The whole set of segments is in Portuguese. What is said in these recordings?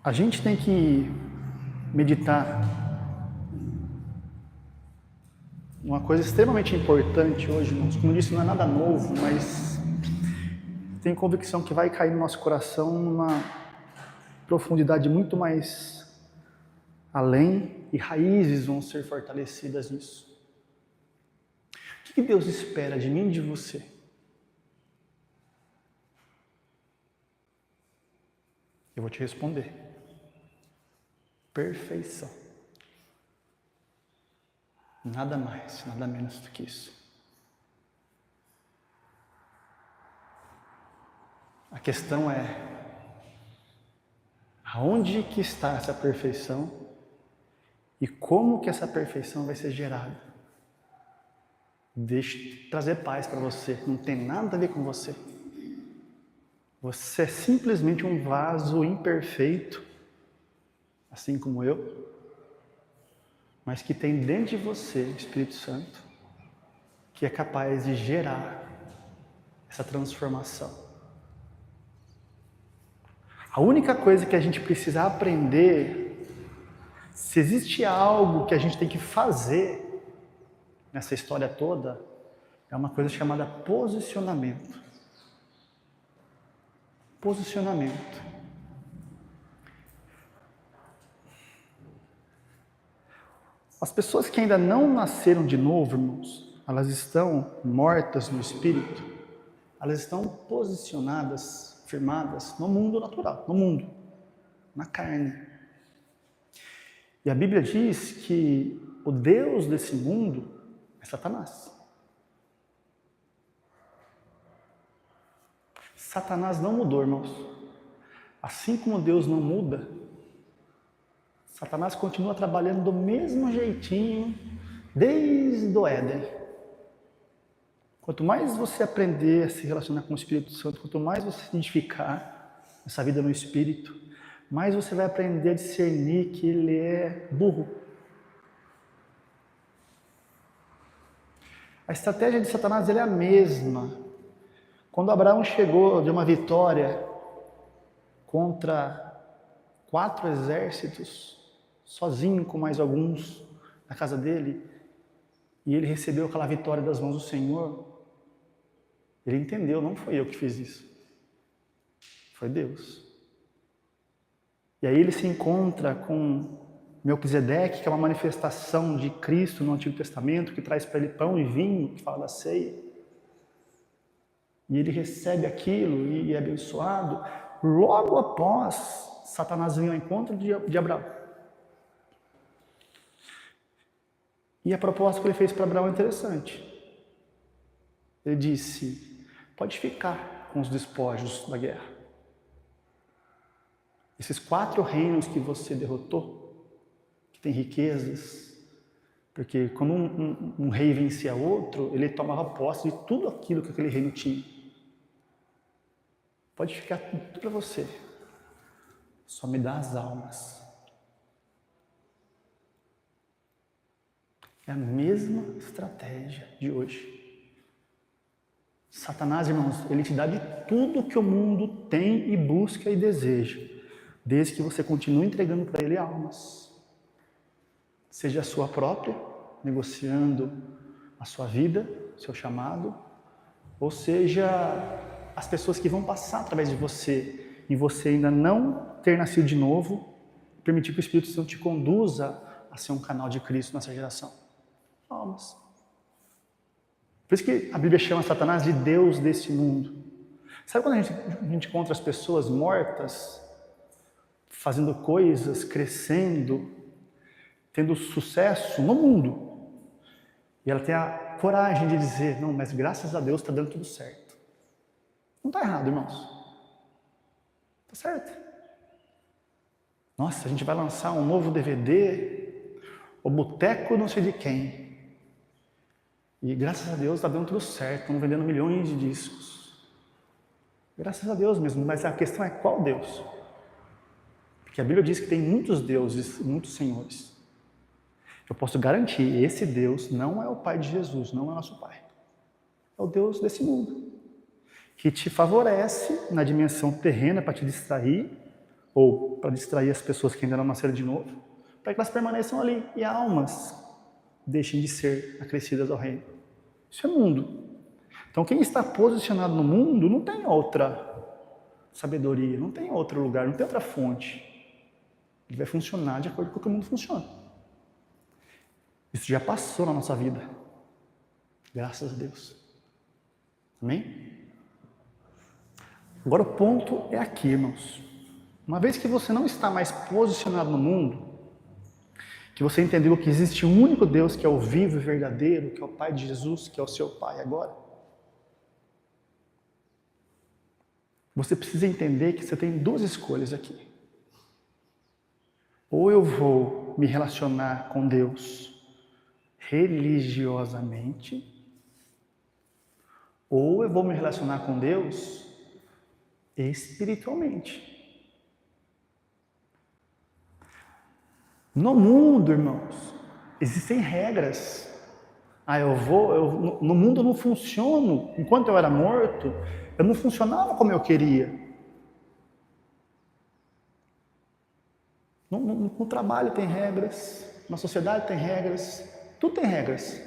A gente tem que meditar uma coisa extremamente importante hoje, irmãos. Como eu disse, não é nada novo, mas tenho convicção que vai cair no nosso coração numa profundidade muito mais além e raízes vão ser fortalecidas nisso. O que Deus espera de mim e de você? Eu vou te responder. Perfeição. Nada mais, nada menos do que isso. A questão é, aonde que está essa perfeição e como que essa perfeição vai ser gerada? Deixa eu trazer paz para você, não tem nada a ver com você. Você é simplesmente um vaso imperfeito, assim como eu, mas que tem dentro de você o Espírito Santo, que é capaz de gerar essa transformação. A única coisa que a gente precisa aprender, se existe algo que a gente tem que fazer nessa história toda, é uma coisa chamada posicionamento. Posicionamento. As pessoas que ainda não nasceram de novo, irmãos, elas estão mortas no espírito, elas estão posicionadas, firmadas no mundo natural, no mundo, na carne. E a Bíblia diz que o Deus desse mundo é Satanás. Satanás não mudou, irmãos. Assim como Deus não muda, Satanás continua trabalhando do mesmo jeitinho desde o Éden. Quanto mais você aprender a se relacionar com o Espírito Santo, quanto mais você se identificar nessa vida no Espírito, mais você vai aprender a discernir que ele é burro. A estratégia de Satanás é a mesma. Quando Abraão chegou de uma vitória contra 4 exércitos, sozinho com mais alguns na casa dele, e ele recebeu aquela vitória das mãos do Senhor, ele entendeu, não foi eu que fiz isso, foi Deus. E aí ele se encontra com Melquisedeque, que é uma manifestação de Cristo no Antigo Testamento, que traz para ele pão e vinho, que fala da ceia. E ele recebe aquilo e é abençoado. Logo após, Satanás vem ao encontro de Abraão. E a proposta que ele fez para Abraão é interessante. Ele disse, pode ficar com os despojos da guerra. Esses 4 reinos que você derrotou, que tem riquezas, porque quando um rei vencia outro, ele tomava posse de tudo aquilo que aquele reino tinha. Pode ficar tudo para você, só me dá as almas. É a mesma estratégia de hoje. Satanás, irmãos, ele te dá de tudo que o mundo tem e busca e deseja, desde que você continue entregando para ele almas. Seja a sua própria, negociando a sua vida, seu chamado, ou seja, as pessoas que vão passar através de você, e você ainda não ter nascido de novo, permitir que o Espírito Santo te conduza a ser um canal de Cristo nessa geração. Almas. Por isso que a Bíblia chama Satanás de Deus desse mundo. Sabe quando a gente encontra as pessoas mortas, fazendo coisas, crescendo, tendo sucesso no mundo, e ela tem a coragem de dizer, não, mas graças a Deus está dando tudo certo. Não está errado, irmãos. Está certo. Nossa, a gente vai lançar um novo DVD, o Boteco não sei de quem. E graças a Deus está dando tudo certo, estão vendendo milhões de discos. Graças a Deus mesmo, mas a questão é qual Deus? Porque a Bíblia diz que tem muitos deuses, muitos senhores. Eu posso garantir, esse Deus não é o Pai de Jesus, não é nosso Pai. É o Deus desse mundo, que te favorece na dimensão terrena para te distrair, ou para distrair as pessoas que ainda não nasceram de novo, para que elas permaneçam ali e almas deixem de ser acrescidas ao reino. Isso é mundo. Então quem está posicionado no mundo não tem outra sabedoria, não tem outro lugar, não tem outra fonte. Ele vai funcionar de acordo com o que o mundo funciona. Isso já passou na nossa vida. Graças a Deus. Amém? Agora o ponto é aqui, irmãos. Uma vez que você não está mais posicionado no mundo, que você entendeu que existe um único Deus que é o vivo e verdadeiro, que é o Pai de Jesus, que é o seu Pai agora, você precisa entender que você tem duas escolhas aqui. Ou eu vou me relacionar com Deus religiosamente, ou eu vou me relacionar com Deus espiritualmente. No mundo, irmãos, existem regras. No mundo eu não funciono. Enquanto eu era morto, eu não funcionava como eu queria. No trabalho tem regras, na sociedade tem regras, tudo tem regras.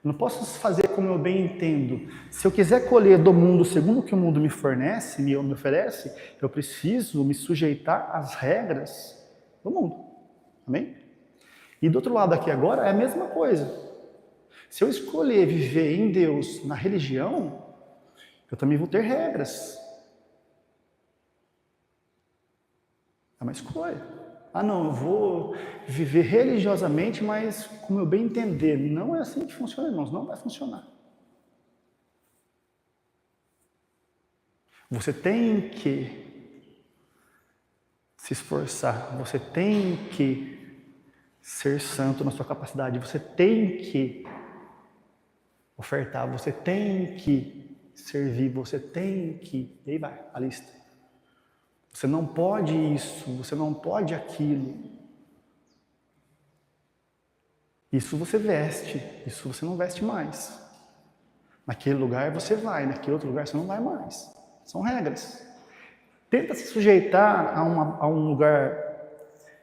Eu não posso fazer como eu bem entendo. Se eu quiser colher do mundo segundo o que o mundo me fornece, me oferece, eu preciso me sujeitar às regras do mundo. Amém? E do outro lado aqui agora é a mesma coisa. Se eu escolher viver em Deus, na religião, eu também vou ter regras. É uma escolha. Não, eu vou viver religiosamente, mas como eu bem entender. Não é assim que funciona, irmãos, não vai funcionar. Você tem que se esforçar, você tem que ser santo na sua capacidade, você tem que ofertar, você tem que servir, você tem que... E aí vai a lista. Você não pode isso, você não pode aquilo. Isso você veste, isso você não veste mais. Naquele lugar você vai, naquele outro lugar você não vai mais. São regras. Tenta se sujeitar a um lugar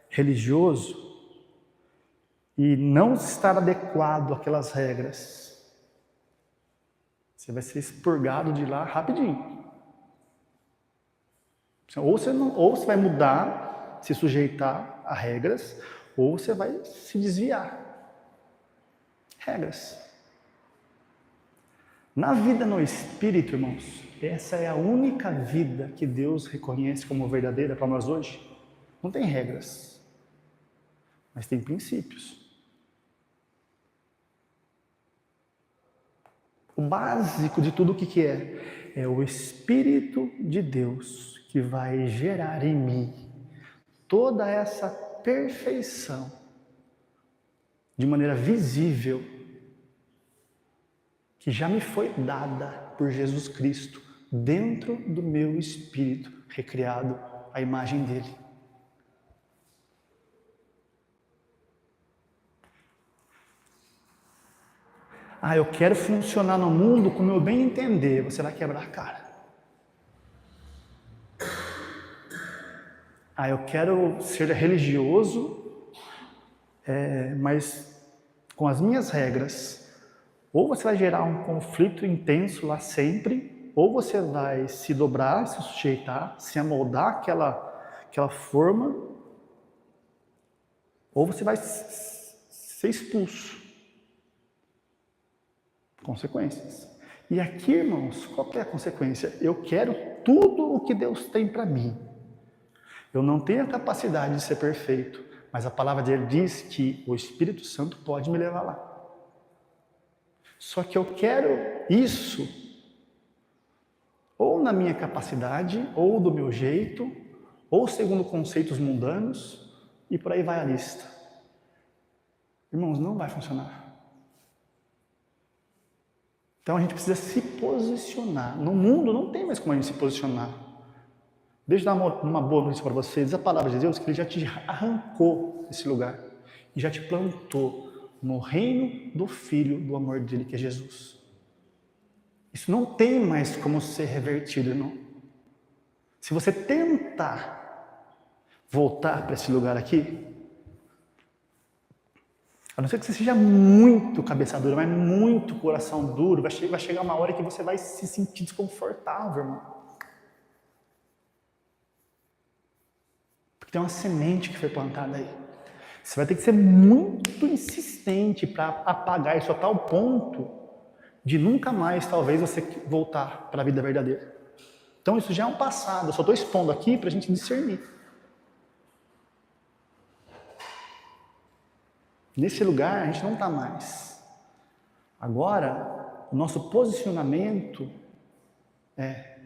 religioso e não estar adequado àquelas regras. Você vai ser expurgado de lá rapidinho. Ou você vai mudar, se sujeitar a regras, ou você vai se desviar. Regras. Na vida no Espírito, irmãos, essa é a única vida que Deus reconhece como verdadeira para nós hoje. Não tem regras, mas tem princípios. O básico de tudo o que é? É o Espírito de Deus que vai gerar em mim toda essa perfeição de maneira visível que já me foi dada por Jesus Cristo dentro do meu espírito recriado à imagem dele. Eu quero funcionar no mundo como eu bem entender. Você vai quebrar a cara. Eu quero ser religioso, mas com as minhas regras. Ou você vai gerar um conflito intenso lá sempre, ou você vai se dobrar, se sujeitar, se amoldar aquela forma, ou você vai ser expulso. Consequências. E aqui, irmãos, qual que é a consequência? Eu quero tudo o que Deus tem para mim. Eu não tenho a capacidade de ser perfeito, mas a palavra dele diz que o Espírito Santo pode me levar lá. Só que eu quero isso, ou na minha capacidade, ou do meu jeito, ou segundo conceitos mundanos, e por aí vai a lista. Irmãos, não vai funcionar. Então a gente precisa se posicionar. No mundo não tem mais como a gente se posicionar. Deixa eu dar uma boa notícia para vocês. Diz a palavra de Deus que Ele já te arrancou desse lugar e já te plantou no reino do Filho do amor dele, que é Jesus. Isso não tem mais como ser revertido, irmão. Se você tentar voltar para esse lugar aqui? A não ser que você seja muito cabeça dura, mas muito coração duro, vai chegar uma hora que você vai se sentir desconfortável, irmão. Porque tem uma semente que foi plantada aí. Você vai ter que ser muito insistente para apagar isso a tal ponto de nunca mais, talvez, você voltar para a vida verdadeira. Então isso já é um passado, eu só estou expondo aqui para a gente discernir. Nesse lugar a gente não está mais. Agora, o nosso posicionamento é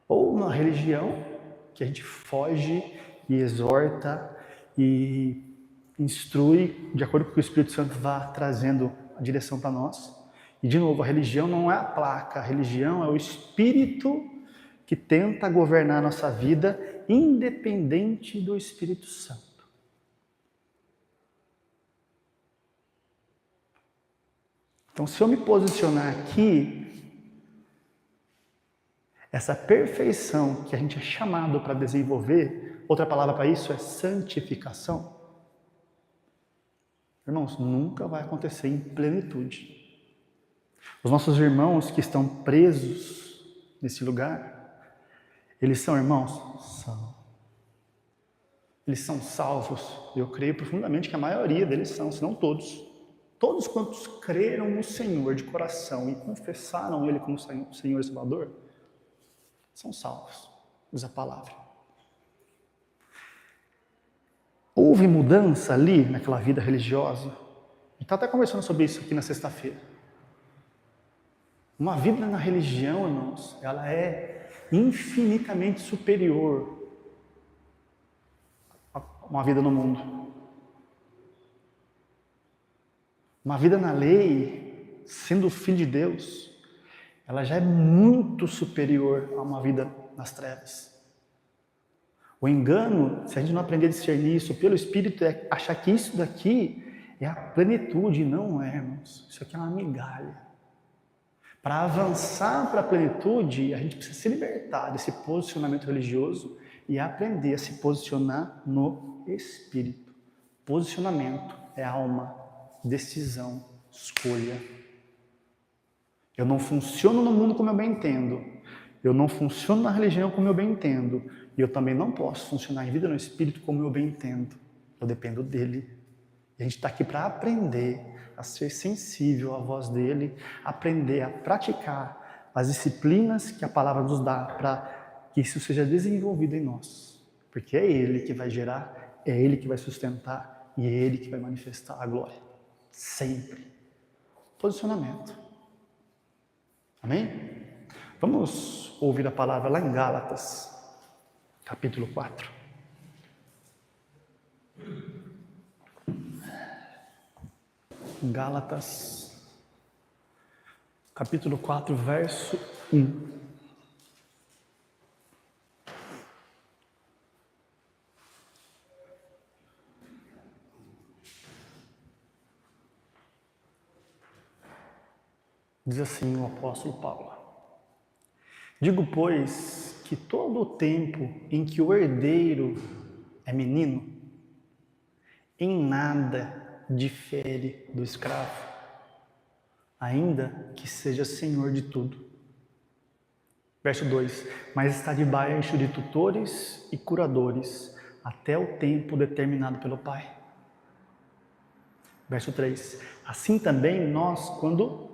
ou na religião, que a gente foge e exorta e instrui de acordo com o que o Espírito Santo vá trazendo a direção para nós. E de novo, a religião não é a placa, a religião é o Espírito que tenta governar a nossa vida independente do Espírito Santo. Então, se eu me posicionar aqui, essa perfeição que a gente é chamado para desenvolver, outra palavra para isso é santificação. Irmãos, nunca vai acontecer em plenitude. Os nossos irmãos que estão presos nesse lugar, eles são irmãos? São. Eles são salvos. Eu creio profundamente que a maioria deles são, se não todos. Todos quantos creram no Senhor de coração e confessaram Ele como Senhor e Salvador, são salvos, diz a palavra. Houve mudança ali naquela vida religiosa. A gente está até conversando sobre isso aqui na sexta-feira. Uma vida na religião, irmãos, ela é infinitamente superior a uma vida no mundo. Uma vida na lei, sendo filho de Deus, ela já é muito superior a uma vida nas trevas. O engano, se a gente não aprender a discernir isso pelo Espírito, é achar que isso daqui é a plenitude. Não é, irmãos. Isso aqui é uma migalha. Para avançar para a plenitude, a gente precisa se libertar desse posicionamento religioso e aprender a se posicionar no Espírito. Posicionamento é alma. Decisão, escolha. Eu não funciono no mundo como eu bem entendo. Eu não funciono na religião como eu bem entendo. E eu também não posso funcionar em vida no Espírito como eu bem entendo. Eu dependo dele. E a gente está aqui para aprender a ser sensível à voz dele, aprender a praticar as disciplinas que a palavra nos dá para que isso seja desenvolvido em nós. Porque é ele que vai gerar, é ele que vai sustentar e é ele que vai manifestar a glória. Sempre. Posicionamento. Amém? Vamos ouvir a palavra lá em Gálatas, capítulo 4. Gálatas, capítulo 4, verso 1. Diz assim o apóstolo Paulo: digo, pois, que todo o tempo em que o herdeiro é menino, em nada difere do escravo, ainda que seja senhor de tudo. Verso 2: mas está debaixo de tutores e curadores, até o tempo determinado pelo Pai. Verso 3: assim também nós, quando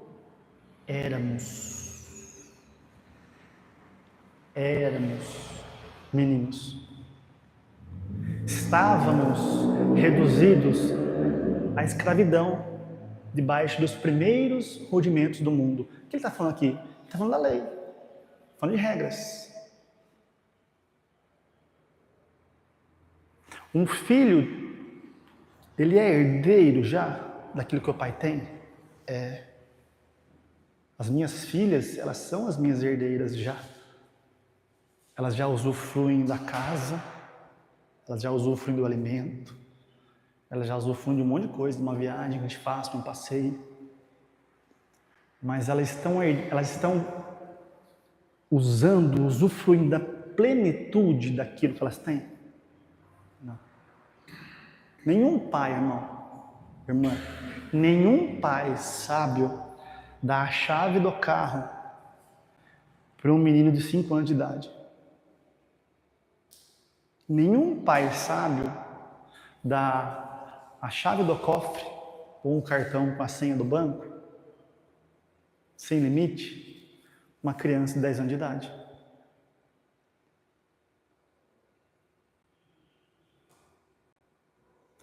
éramos meninos, estávamos reduzidos à escravidão, debaixo dos primeiros rudimentos do mundo. O que ele está falando aqui? Ele está falando da lei, falando de regras. Um filho, ele é herdeiro já daquilo que o pai tem? As minhas filhas, elas são as minhas herdeiras já. Elas já usufruem da casa, elas já usufruem do alimento, elas já usufruem de um monte de coisa, de uma viagem que a gente faz, de um passeio. Mas elas estão usufruindo da plenitude daquilo que elas têm? Não. Nenhum pai, irmã, nenhum pai sábio dá a chave do carro para um menino de 5 anos de idade. Nenhum pai sábio dá a chave do cofre ou um cartão com a senha do banco, sem limite, uma criança de 10 anos de idade.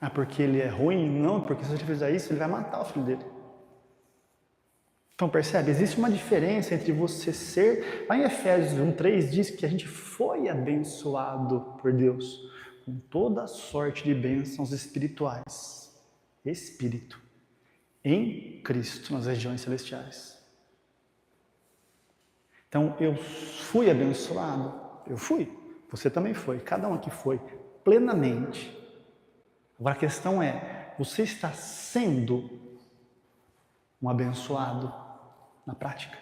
Ah, porque ele é ruim? Não, porque se ele fizer isso, ele vai matar o filho dele. Então percebe, existe uma diferença entre você ser... Lá em Efésios 1:3 diz que a gente foi abençoado por Deus com toda sorte de bênçãos espirituais. Espírito. Em Cristo, nas regiões celestiais. Então eu fui abençoado? Eu fui. Você também foi. Cada um aqui foi. Plenamente. Agora a questão é, você está sendo um abençoado na prática?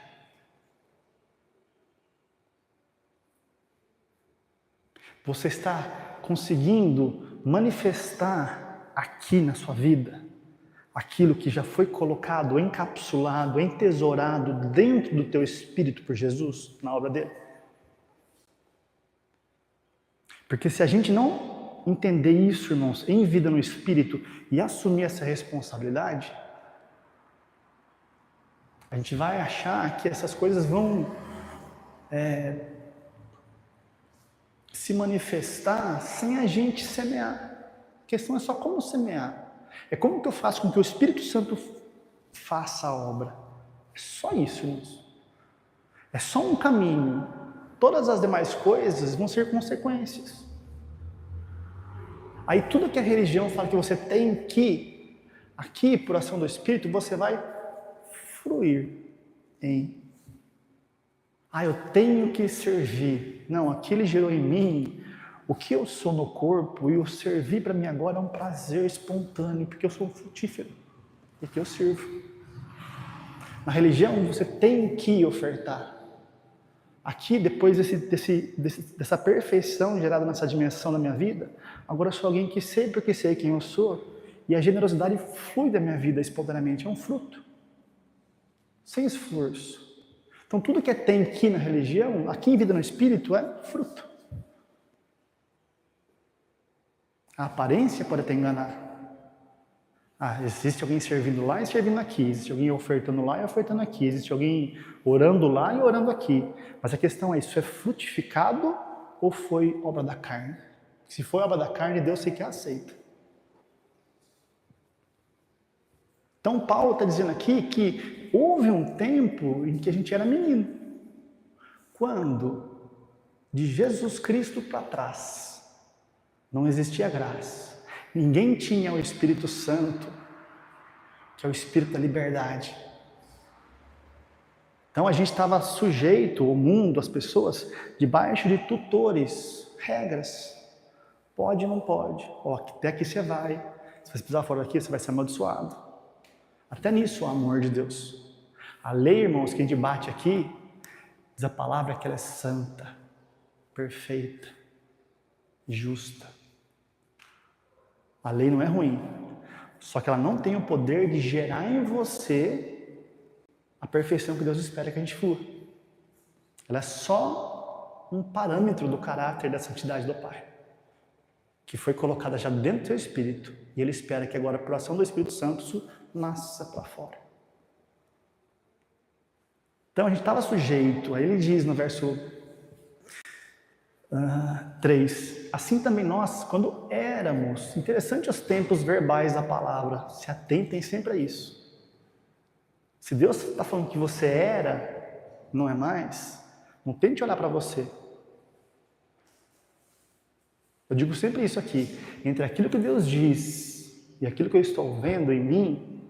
Você está conseguindo manifestar aqui na sua vida aquilo que já foi colocado, encapsulado, entesourado dentro do teu espírito por Jesus, na obra dele? Porque se a gente não entender isso, irmãos, em vida no espírito e assumir essa responsabilidade, a gente vai achar que essas coisas vão se manifestar sem a gente semear. A questão é só como semear. É como que eu faço com que o Espírito Santo faça a obra. É só isso, irmãos. É só um caminho. Todas as demais coisas vão ser consequências. Aí tudo que a religião fala que você tem que, aqui por ação do Espírito, você vai fruir em... eu tenho que servir. Não, aquilo gerou em mim o que eu sou no corpo, e o servir para mim agora é um prazer espontâneo, porque eu sou frutífero, porque eu sirvo. Na religião você tem que ofertar. Aqui, depois dessa perfeição gerada nessa dimensão da minha vida, agora eu sou alguém que sei porque sei quem eu sou, e a generosidade flui da minha vida espontaneamente, é um fruto. Sem esforço. Então tudo que é tem que na religião, aqui em vida no espírito, é fruto. A aparência pode até enganar. Existe alguém servindo lá e servindo aqui. Existe alguém ofertando lá e ofertando aqui. Existe alguém orando lá e orando aqui. Mas a questão é, isso é frutificado ou foi obra da carne? Se foi obra da carne, Deus sei que aceita. Então Paulo está dizendo aqui que houve um tempo em que a gente era menino. Quando de Jesus Cristo para trás não existia graça. Ninguém tinha o Espírito Santo, que é o Espírito da liberdade. Então a gente estava sujeito, o mundo, as pessoas, debaixo de tutores, regras. Pode ou não pode. Até aqui você vai. Se você pisar fora daqui, você vai ser amaldiçoado. Até nisso o amor de Deus. A lei, irmãos, que a gente bate aqui, diz a palavra que ela é santa, perfeita, justa. A lei não é ruim, só que ela não tem o poder de gerar em você a perfeição que Deus espera que a gente flua. Ela é só um parâmetro do caráter da santidade do Pai, que foi colocada já dentro do seu espírito, e Ele espera que agora, por ação do Espírito Santo, isso nasça para fora. Então a gente estava sujeito, aí ele diz no verso 3, assim também nós, quando éramos, interessante os tempos verbais da palavra, se atentem sempre a isso. Se Deus está falando que você era, não é mais, não tente olhar para você. Eu digo sempre isso aqui, entre aquilo que Deus diz e aquilo que eu estou vendo em mim,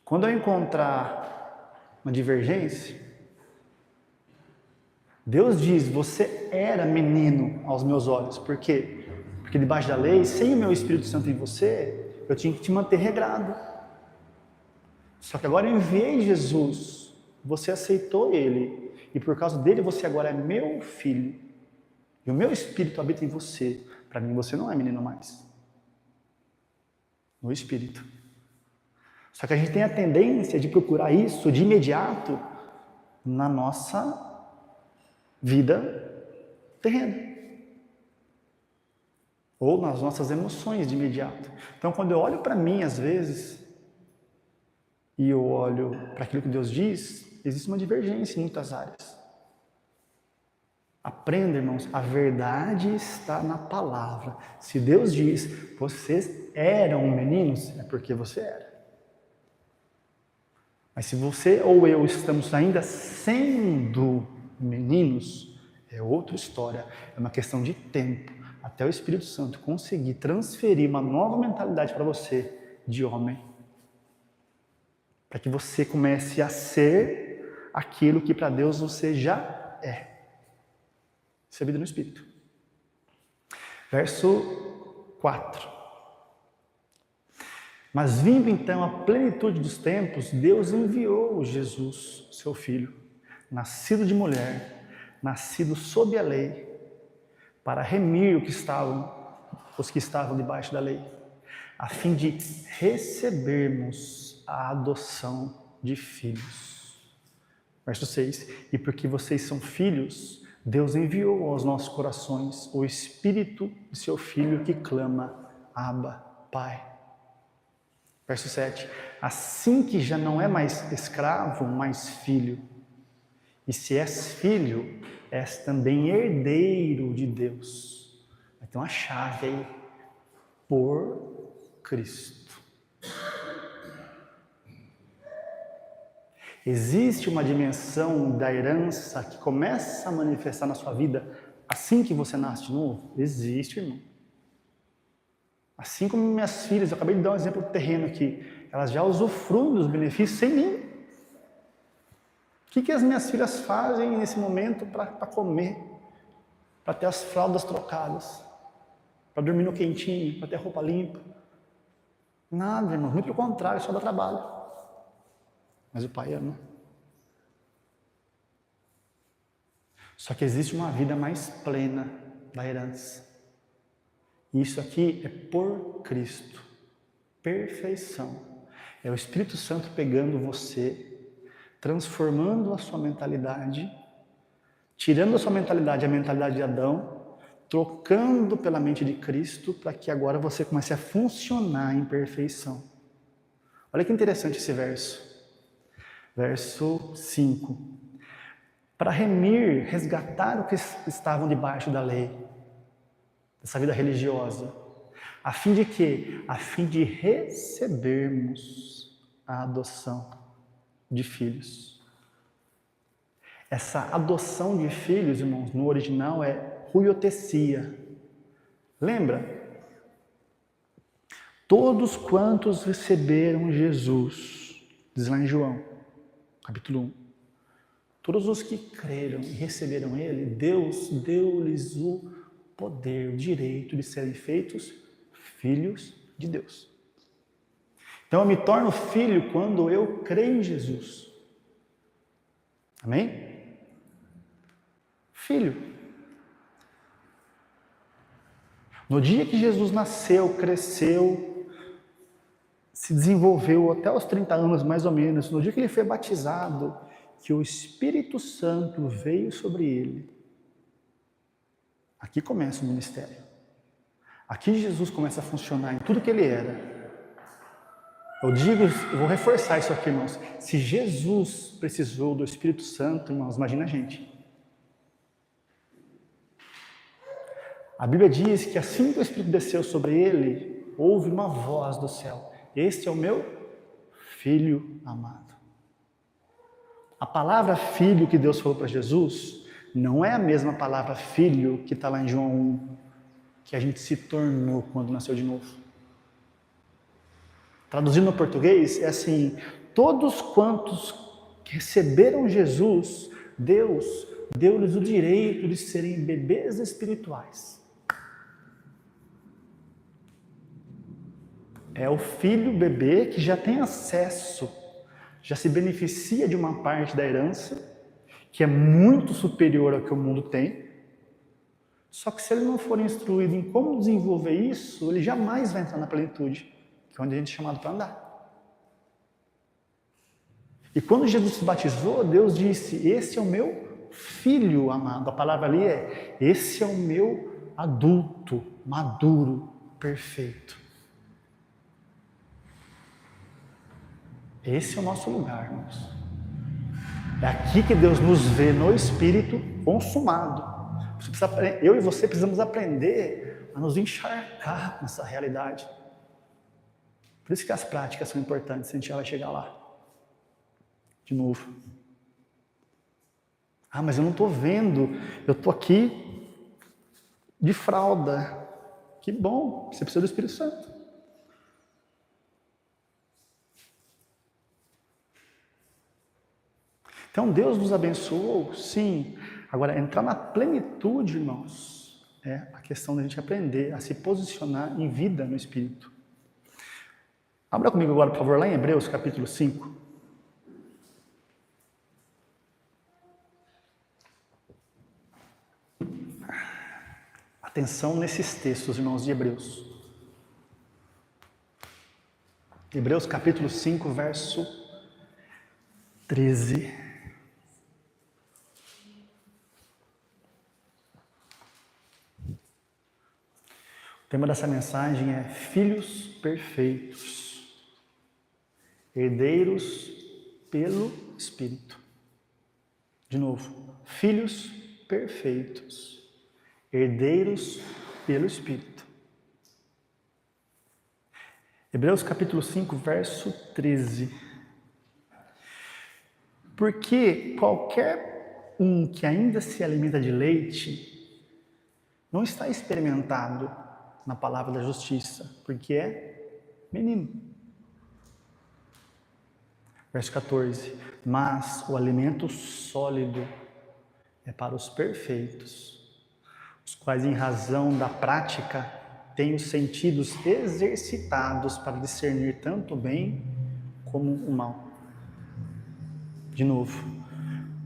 quando eu encontrar uma divergência, Deus diz, você era menino aos meus olhos. Por quê? Porque debaixo da lei, sem o meu Espírito Santo em você, eu tinha que te manter regrado. Só que agora eu enviei Jesus, você aceitou Ele, e por causa dele você agora é meu filho. E o meu Espírito habita em você. Para mim você não é menino mais. no Espírito. Só que a gente tem a tendência de procurar isso de imediato na nossa vida terrena. Ou nas nossas emoções de imediato. Então, quando eu olho para mim, às vezes, e eu olho para aquilo que Deus diz, existe uma divergência em muitas áreas. Aprenda, irmãos, a verdade está na palavra. Se Deus diz, vocês eram meninos, é porque você era. Mas se você ou eu estamos ainda sendo meninos, é outra história. É uma questão de tempo, até o Espírito Santo conseguir transferir uma nova mentalidade para você, de homem. Para que você comece a ser aquilo que para Deus você já é. Isso é vida no Espírito. Verso 4. Mas vindo então a plenitude dos tempos, Deus enviou Jesus, seu Filho, nascido de mulher, nascido sob a lei, para remir os que estavam debaixo da lei, a fim de recebermos a adoção de filhos. Verso 6. E porque vocês são filhos, Deus enviou aos nossos corações o Espírito de seu Filho que clama, Abba, Pai. Verso 7. Assim que já não é mais escravo, mas filho. E se és filho, és também herdeiro de Deus. Vai ter uma chave aí. Por Cristo. Existe uma dimensão da herança que começa a manifestar na sua vida assim que você nasce de novo? Existe, irmão. Assim como minhas filhas, eu acabei de dar um exemplo terreno aqui, elas já usufruem dos benefícios sem mim. O que as minhas filhas fazem nesse momento para comer, para ter as fraldas trocadas, para dormir no quentinho, para ter roupa limpa? Nada, irmão, muito pelo contrário, só dá trabalho. Mas o pai ama. Só que existe uma vida mais plena da herança. E isso aqui é por Cristo. Perfeição. É o Espírito Santo pegando você, transformando a sua mentalidade, tirando a sua mentalidade, a mentalidade de Adão, trocando pela mente de Cristo, para que agora você comece a funcionar em perfeição. Olha que interessante esse verso. Verso 5. Para remir, resgatar o que estavam debaixo da lei, dessa vida religiosa. A fim de quê? A fim de recebermos a adoção de filhos. Essa adoção de filhos, irmãos, no original é huiotesia. Lembra? Todos quantos receberam Jesus, diz lá em João, capítulo 1. Todos os que creram e receberam Ele, Deus deu-lhes o poder, o direito de serem feitos filhos de Deus. Então eu me torno filho quando eu creio em Jesus. Amém? Filho. No dia que Jesus nasceu, cresceu, se desenvolveu até os 30 anos mais ou menos, no dia que ele foi batizado, que o Espírito Santo veio sobre ele. Aqui começa o ministério. Aqui Jesus começa a funcionar em tudo que ele era. Eu vou reforçar isso aqui, irmãos. Se Jesus precisou do Espírito Santo, irmãos, imagina a gente. A Bíblia diz que assim que o Espírito desceu sobre ele, houve uma voz do céu. Este é o meu Filho amado. A palavra filho que Deus falou para Jesus não é a mesma palavra filho que está lá em João 1, que a gente se tornou quando nasceu de novo. Traduzindo no português, é assim: todos quantos receberam Jesus, Deus deu-lhes o direito de serem bebês espirituais. É o filho bebê que já tem acesso, já se beneficia de uma parte da herança, que é muito superior ao que o mundo tem. Só que se ele não for instruído em como desenvolver isso, ele jamais vai entrar na plenitude, que é onde a gente é chamado para andar. E quando Jesus se batizou, Deus disse, esse é o meu filho amado. A palavra ali é, esse é o meu adulto, maduro, perfeito. Esse é o nosso lugar, irmãos. É aqui que Deus nos vê no Espírito consumado. Eu e você precisamos aprender a nos encharcar nessa realidade. Por isso que as práticas são importantes, a gente já vai chegar lá. De novo. Ah, mas eu não estou vendo, eu estou aqui de fralda. Que bom, você precisa do Espírito Santo. Então Deus nos abençoou, sim. Agora, entrar na plenitude, irmãos, é a questão da gente aprender a se posicionar em vida no Espírito. Abra comigo agora, por favor, lá em Hebreus, capítulo 5. Atenção nesses textos, irmãos, de Hebreus. Hebreus, capítulo 5, verso 13. O tema dessa mensagem é filhos perfeitos, herdeiros pelo Espírito. De novo, filhos perfeitos, herdeiros pelo Espírito. Hebreus capítulo 5, verso 13. Porque qualquer um que ainda se alimenta de leite não está experimentado na palavra da justiça, porque é menino. Verso 14. Mas o alimento sólido é para os perfeitos, os quais, em razão da prática, têm os sentidos exercitados para discernir tanto o bem como o mal. De novo,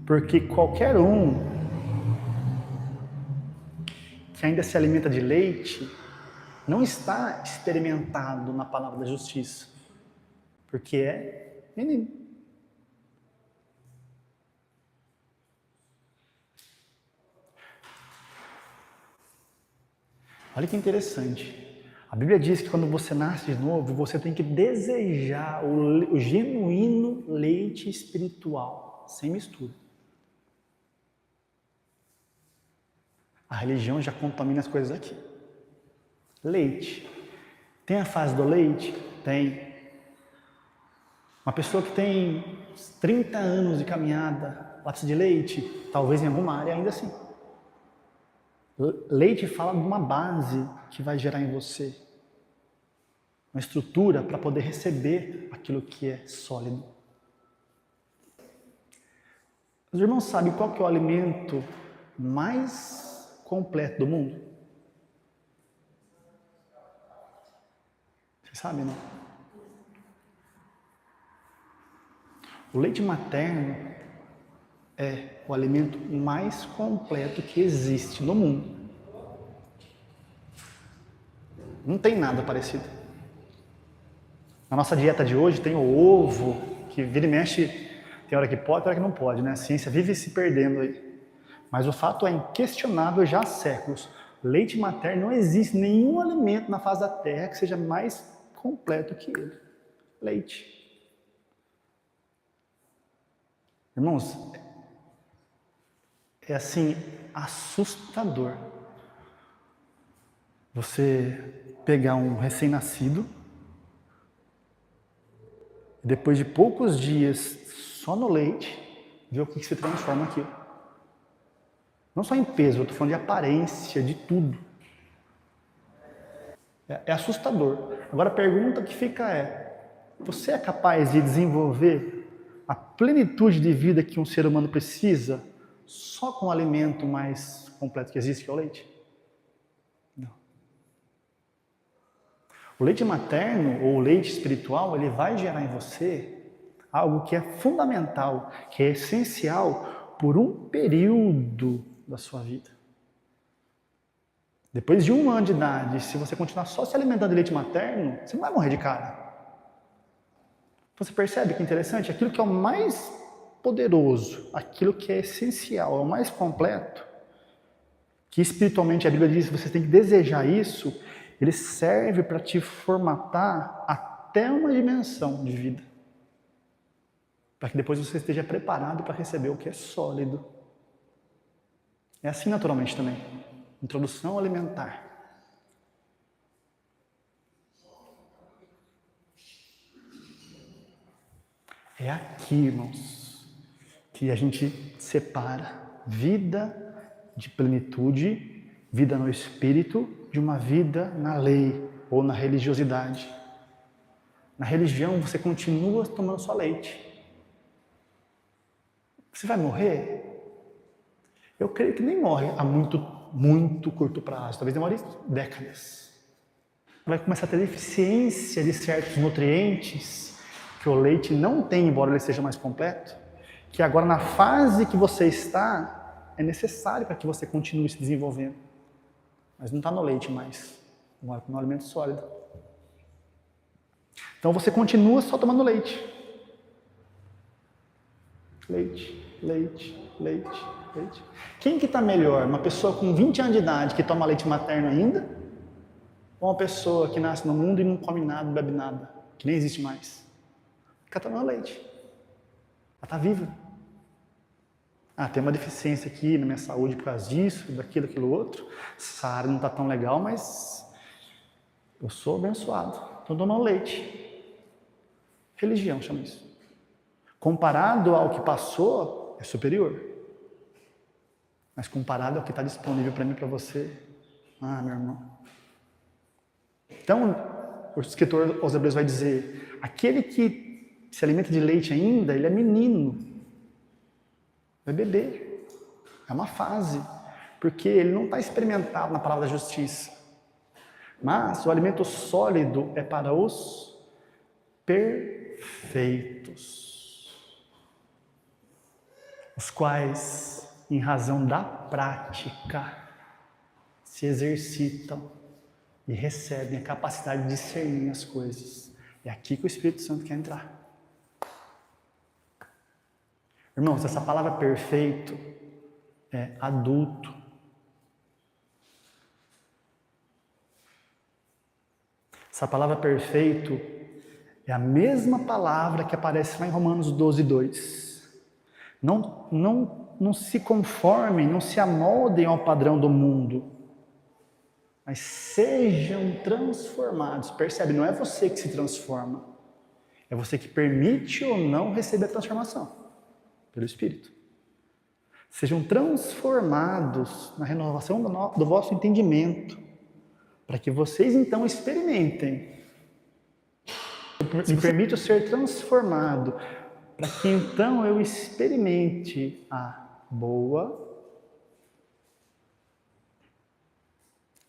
porque qualquer um que ainda se alimenta de leite não está experimentado na palavra da justiça, porque é menino. Olha que interessante. A Bíblia diz que quando você nasce de novo, você tem que desejar o genuíno leite espiritual, sem mistura. A religião já contamina as coisas aqui. Leite. Tem a fase do leite? Tem. Uma pessoa que tem 30 anos de caminhada, ela precisa de leite? Talvez em alguma área ainda assim. Leite fala de uma base que vai gerar em você uma estrutura para poder receber aquilo que é sólido. Os irmãos sabem qual que é o alimento mais completo do mundo? Vocês sabem, não? O leite materno é o alimento mais completo que existe no mundo. Não tem nada parecido. Na nossa dieta de hoje tem o ovo, que vira e mexe, tem hora que pode, tem hora que não pode, né? A ciência vive se perdendo aí. Mas o fato é inquestionável já há séculos. Leite materno, não existe nenhum alimento na face da terra que seja mais completo que ele. Leite. Irmãos, é assim, assustador você pegar um recém-nascido, depois de poucos dias só no leite, ver o que se transforma aquilo. Não só em peso, eu estou falando de aparência, de tudo. É assustador. Agora a pergunta que fica é, você é capaz de desenvolver a plenitude de vida que um ser humano precisa só com o alimento mais completo que existe, que é o leite? Não. O leite materno ou o leite espiritual, ele vai gerar em você algo que é fundamental, que é essencial por um período da sua vida. Depois de 1 ano de idade, se você continuar só se alimentando de leite materno, você não vai morrer de cara. Você percebe que interessante? Aquilo que é o mais poderoso, aquilo que é essencial, é o mais completo, que espiritualmente a Bíblia diz que você tem que desejar isso, ele serve para te formatar até uma dimensão de vida. Para que depois você esteja preparado para receber o que é sólido. É assim naturalmente também. Introdução alimentar. É aqui, irmãos, que a gente separa vida de plenitude, vida no espírito, de uma vida na lei ou na religiosidade. Na religião você continua tomando só leite. Você vai morrer? Eu creio que nem morre a muito curto prazo, talvez demore décadas. Vai começar a ter deficiência de certos nutrientes que o leite não tem, embora ele seja mais completo, que agora na fase que você está, é necessário para que você continue se desenvolvendo. Mas não está no leite mais, no alimento sólido. Então você continua só tomando leite. Leite, leite, leite, leite. Quem que está melhor? Uma pessoa com 20 anos de idade que toma leite materno ainda? Ou uma pessoa que nasce no mundo e não come nada, não bebe nada, que nem existe mais? Fica tomando leite. Ela está viva. Ah, tem uma deficiência aqui na minha saúde por causa disso, daquilo, aquilo outro. Essa área não está tão legal, mas eu sou abençoado. Estou tomando leite. Religião chama isso. Comparado ao que passou, é superior. Mas comparado ao que está disponível para mim e para você, ah, meu irmão. Então, o escritor aos Hebreus vai dizer, aquele que se alimenta de leite ainda, ele é menino. É bebê. É uma fase. Porque ele não está experimentado na palavra da justiça. Mas o alimento sólido é para os perfeitos. Os quais, em razão da prática, se exercitam e recebem a capacidade de discernir as coisas. É aqui que o Espírito Santo quer entrar. Irmãos, essa palavra perfeito é adulto. Essa palavra perfeito é a mesma palavra que aparece lá em Romanos 12:2. Não se conformem, não se amoldem ao padrão do mundo, mas sejam transformados. Percebe? Não é você que se transforma, é você que permite ou não receber a transformação pelo Espírito. Sejam transformados na renovação do vosso entendimento, para que vocês então experimentem. Me permito ser transformado, para que então eu experimente a boa,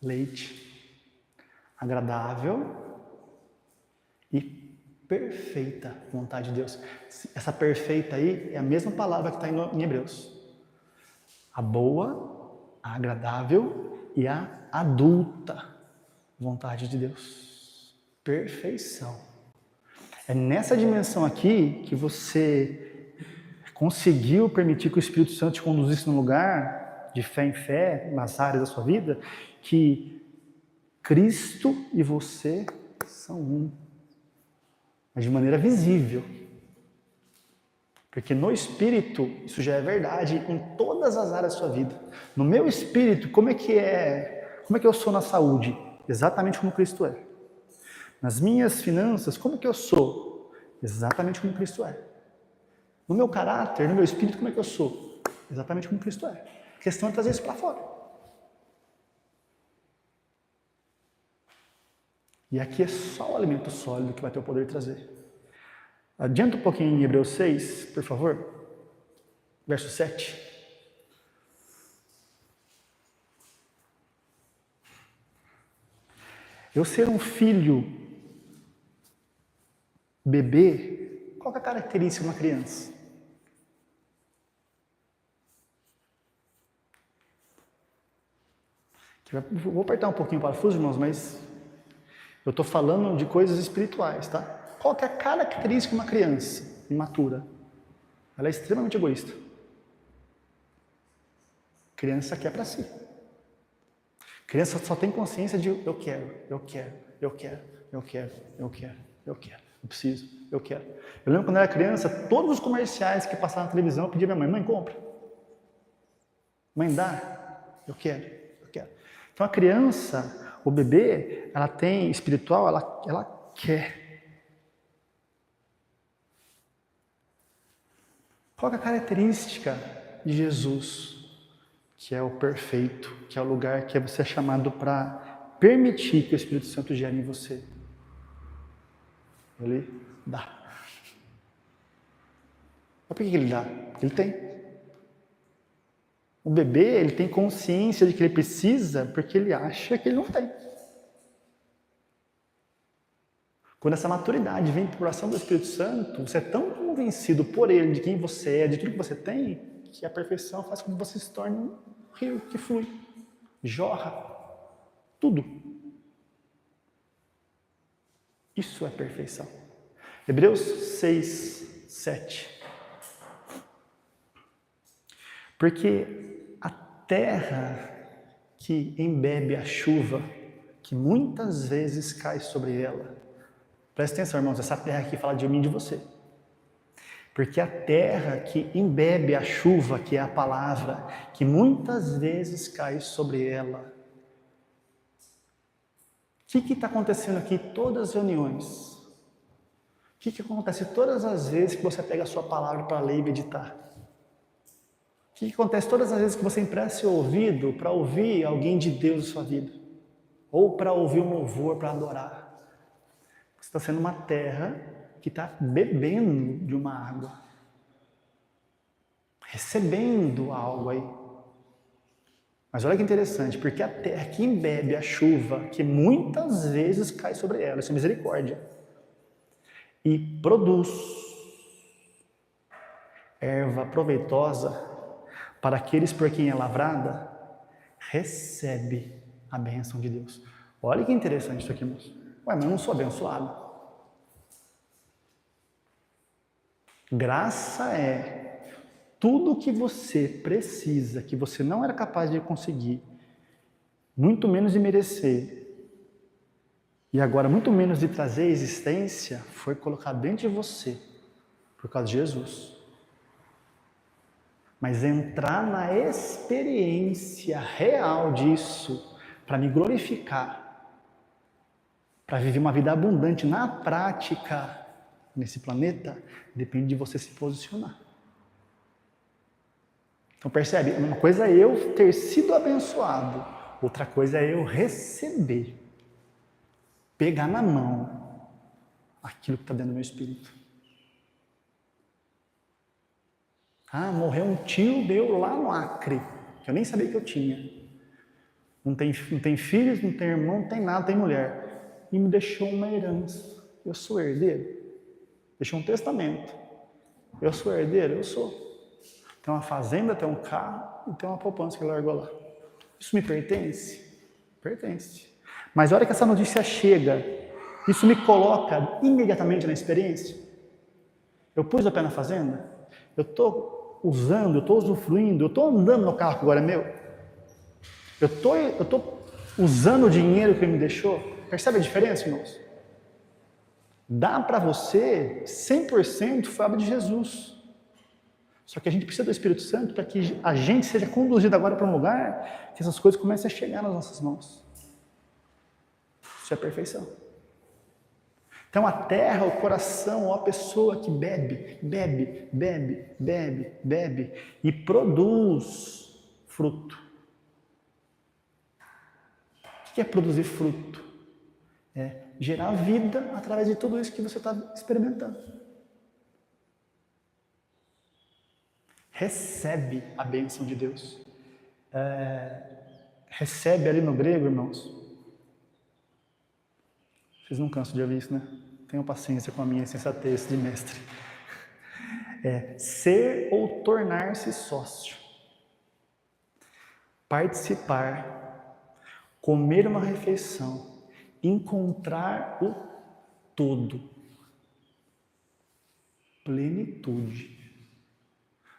leite, agradável e perfeita vontade de Deus. Essa perfeita aí é a mesma palavra que está em Hebreus. A boa, a agradável e a adulta vontade de Deus. Perfeição. É nessa dimensão aqui que você conseguiu permitir que o Espírito Santo te conduzisse num lugar de fé em fé, nas áreas da sua vida, que Cristo e você são um. Mas de maneira visível. Porque no Espírito, isso já é verdade em todas as áreas da sua vida. No meu Espírito, como é que eu sou na saúde? Exatamente como Cristo é. Nas minhas finanças, como que eu sou? Exatamente como Cristo é. No meu caráter, no meu espírito, como é que eu sou? Exatamente como Cristo é. A questão é trazer isso para fora. E aqui é só o alimento sólido que vai ter o poder de trazer. Adianta um pouquinho em Hebreus 6, por favor. Verso 7. Eu ser um filho bebê, qual é a característica de uma criança? Vou apertar um pouquinho o parafuso, irmãos, mas eu estou falando de coisas espirituais, tá? Qual que é a característica de uma criança imatura? Ela é extremamente egoísta. Criança quer para si. Criança só tem consciência de eu quero, eu quero, eu quero, eu quero, eu quero, eu quero, eu preciso, eu quero. Eu lembro quando eu era criança, todos os comerciais que passavam na televisão, eu pedia à minha mãe, compra. Mãe, dá? Eu quero, eu quero. Então a criança, o bebê, ela tem espiritual, ela quer. Qual é a característica de Jesus? Que é o perfeito, que é o lugar que você é chamado para permitir que o Espírito Santo gere em você. Ele dá. Mas por que ele dá? Ele tem. O bebê, ele tem consciência de que ele precisa porque ele acha que ele não tem. Quando essa maturidade vem por ação do Espírito Santo, você é tão convencido por ele, de quem você é, de tudo que você tem, que a perfeição faz com que você se torne um rio que flui, jorra, tudo. Isso é perfeição. Hebreus 6, 7. Porque a terra que embebe a chuva, que muitas vezes cai sobre ela, presta atenção, irmãos, essa terra aqui fala de mim e de você. Porque a terra que embebe a chuva, que é a palavra, que muitas vezes cai sobre ela. O que está acontecendo aqui todas as reuniões? O que acontece todas as vezes que você pega a sua palavra para ler e meditar? O que acontece todas as vezes que você empresta seu ouvido para ouvir alguém de Deus na sua vida? Ou para ouvir um louvor, para adorar? Você está sendo uma terra que está bebendo de uma água, recebendo algo aí. Mas olha que interessante, porque a terra que embebe a chuva, que muitas vezes cai sobre ela, isso é misericórdia, e produz erva proveitosa para aqueles por quem é lavrada, recebe a bênção de Deus. Olha que interessante isso aqui, moço. Ué, mas eu não sou abençoado. Graça é tudo que você precisa, que você não era capaz de conseguir, muito menos de merecer, e agora muito menos de trazer à existência, foi colocado dentro de você, por causa de Jesus. Mas entrar na experiência real disso, para me glorificar, para viver uma vida abundante na prática, nesse planeta, depende de você se posicionar. Então percebe, uma coisa é eu ter sido abençoado, outra coisa é eu receber, pegar na mão aquilo que está dentro do meu espírito. Ah, morreu um tio meu lá no Acre, que eu nem sabia que eu tinha. Não tem filhos, não tem irmão, não tem nada, tem mulher. E me deixou uma herança. Eu sou herdeiro? Deixou um testamento. Eu sou herdeiro? Eu sou. Tem uma fazenda, tem um carro e tem uma poupança que ele largou lá. Isso me pertence? Pertence. Mas a hora que essa notícia chega, isso me coloca imediatamente na experiência. Eu pus o pé na fazenda, eu estou usando, eu estou usufruindo, eu estou andando no carro que agora é meu. Eu estou usando o dinheiro que ele me deixou. Percebe a diferença, irmãos? Dá para você 100% foi obra de Jesus. Só que a gente precisa do Espírito Santo para que a gente seja conduzido agora para um lugar que essas coisas comecem a chegar nas nossas mãos. Isso é perfeição. Então a terra, o coração, a pessoa que bebe e produz fruto. O que é produzir fruto? É gerar vida através de tudo isso que você está experimentando. Recebe a bênção de Deus. Recebe ali no grego, irmãos. Vocês não cansam de ouvir isso, né? Tenham paciência com a minha insensatez de mestre. Ser ou tornar-se sócio. Participar. comer uma refeição, encontrar o todo. Plenitude.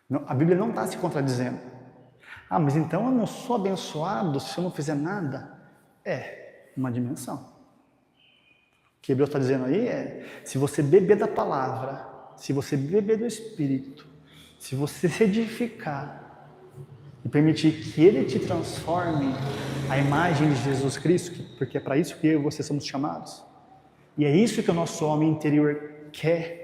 Não, a Bíblia não está se contradizendo. Ah, mas então eu não sou abençoado se eu não fizer nada? É uma dimensão. O que Hebreus está dizendo aí é, se você beber da palavra, se você beber do Espírito, se você se edificar e permitir que Ele te transforme a imagem de Jesus Cristo, porque é para isso que eu e você somos chamados, e é isso que o nosso homem interior quer,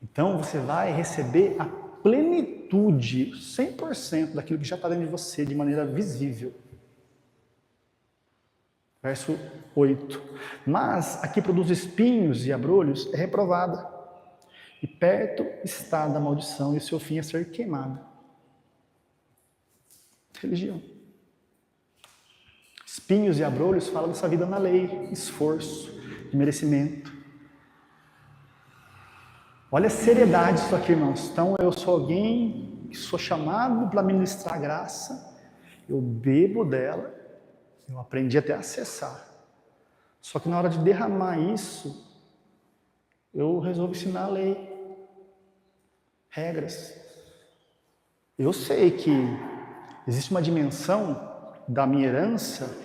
então você vai receber a plenitude, 100% daquilo que já está dentro de você, de maneira visível. Verso 8. Mas a que produz espinhos e abrolhos é reprovada, e perto está da maldição, e o seu fim é ser queimada. Religião. Espinhos e abrolhos falam dessa vida na lei, esforço, de merecimento. Olha a seriedade disso aqui, irmãos. Então, eu sou alguém que sou chamado para ministrar graça, eu bebo dela, eu aprendi até a acessar. Só que na hora de derramar isso, eu resolvo ensinar a lei, regras. Eu sei que existe uma dimensão da minha herança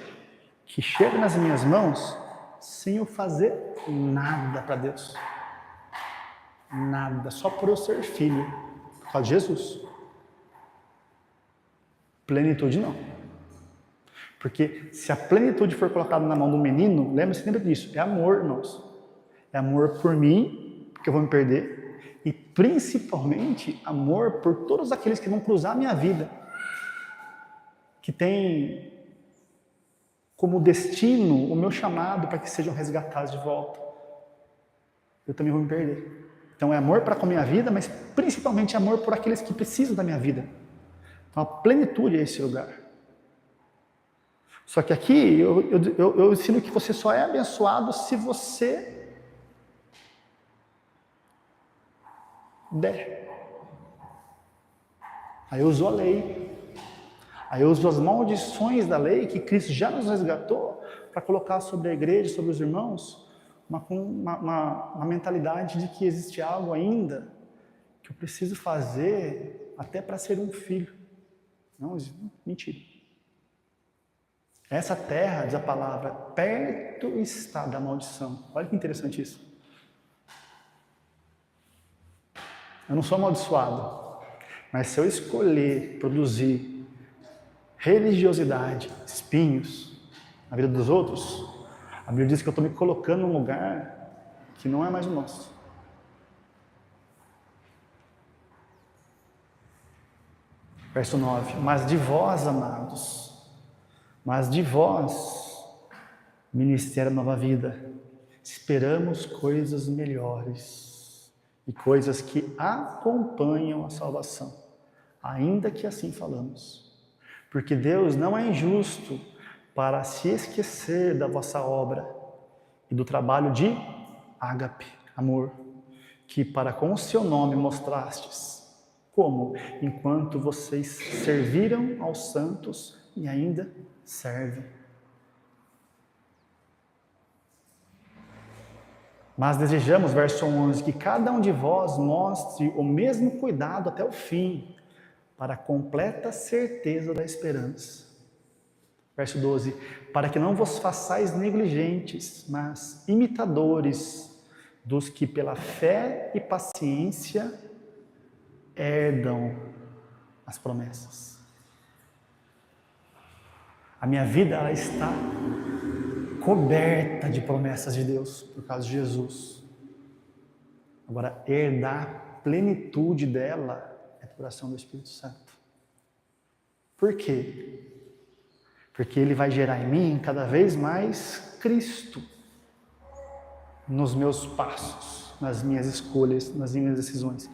que chega nas minhas mãos sem eu fazer nada para Deus. Nada, só por eu ser filho, por causa de Jesus. Plenitude não. Porque se a plenitude for colocada na mão do menino, lembre-se sempre disso, é amor, irmãos. É amor por mim, porque eu vou me perder, e principalmente amor por todos aqueles que vão cruzar a minha vida, que tem como destino o meu chamado para que sejam resgatados de volta. Eu também vou me perder. Então é amor para com a minha vida, mas principalmente amor por aqueles que precisam da minha vida. Então a plenitude é esse lugar. Só que aqui eu ensino que você só é abençoado se você der. Aí eu uso a lei. Aí eu uso as maldições da lei que Cristo já nos resgatou para colocar sobre a igreja, sobre os irmãos, uma mentalidade de que existe algo ainda que eu preciso fazer até para ser um filho. Não, mentira. Essa terra, diz a palavra, perto está da maldição. Olha que interessante isso. Eu não sou amaldiçoado, mas se eu escolher produzir religiosidade, espinhos na vida dos outros, a Bíblia diz que eu estou me colocando num lugar que não é mais o nosso. Verso 9. Mas de vós, amados, mas de vós, ministério Nova Vida, esperamos coisas melhores e coisas que acompanham a salvação, ainda que assim falamos. Porque Deus não é injusto para se esquecer da vossa obra e do trabalho de ágape, amor, que para com o seu nome mostrastes, como enquanto vocês serviram aos santos e ainda servem. Mas desejamos, verso 11, que cada um de vós mostre o mesmo cuidado até o fim, para a completa certeza da esperança. Verso 12, para que não vos façais negligentes, mas imitadores dos que pela fé e paciência herdam as promessas. A minha vida ela está coberta de promessas de Deus por causa de Jesus. Agora, herdar a plenitude dela é a oração do Espírito Santo. Por quê? Porque ele vai gerar em mim cada vez mais Cristo nos meus passos, nas minhas escolhas, nas minhas decisões.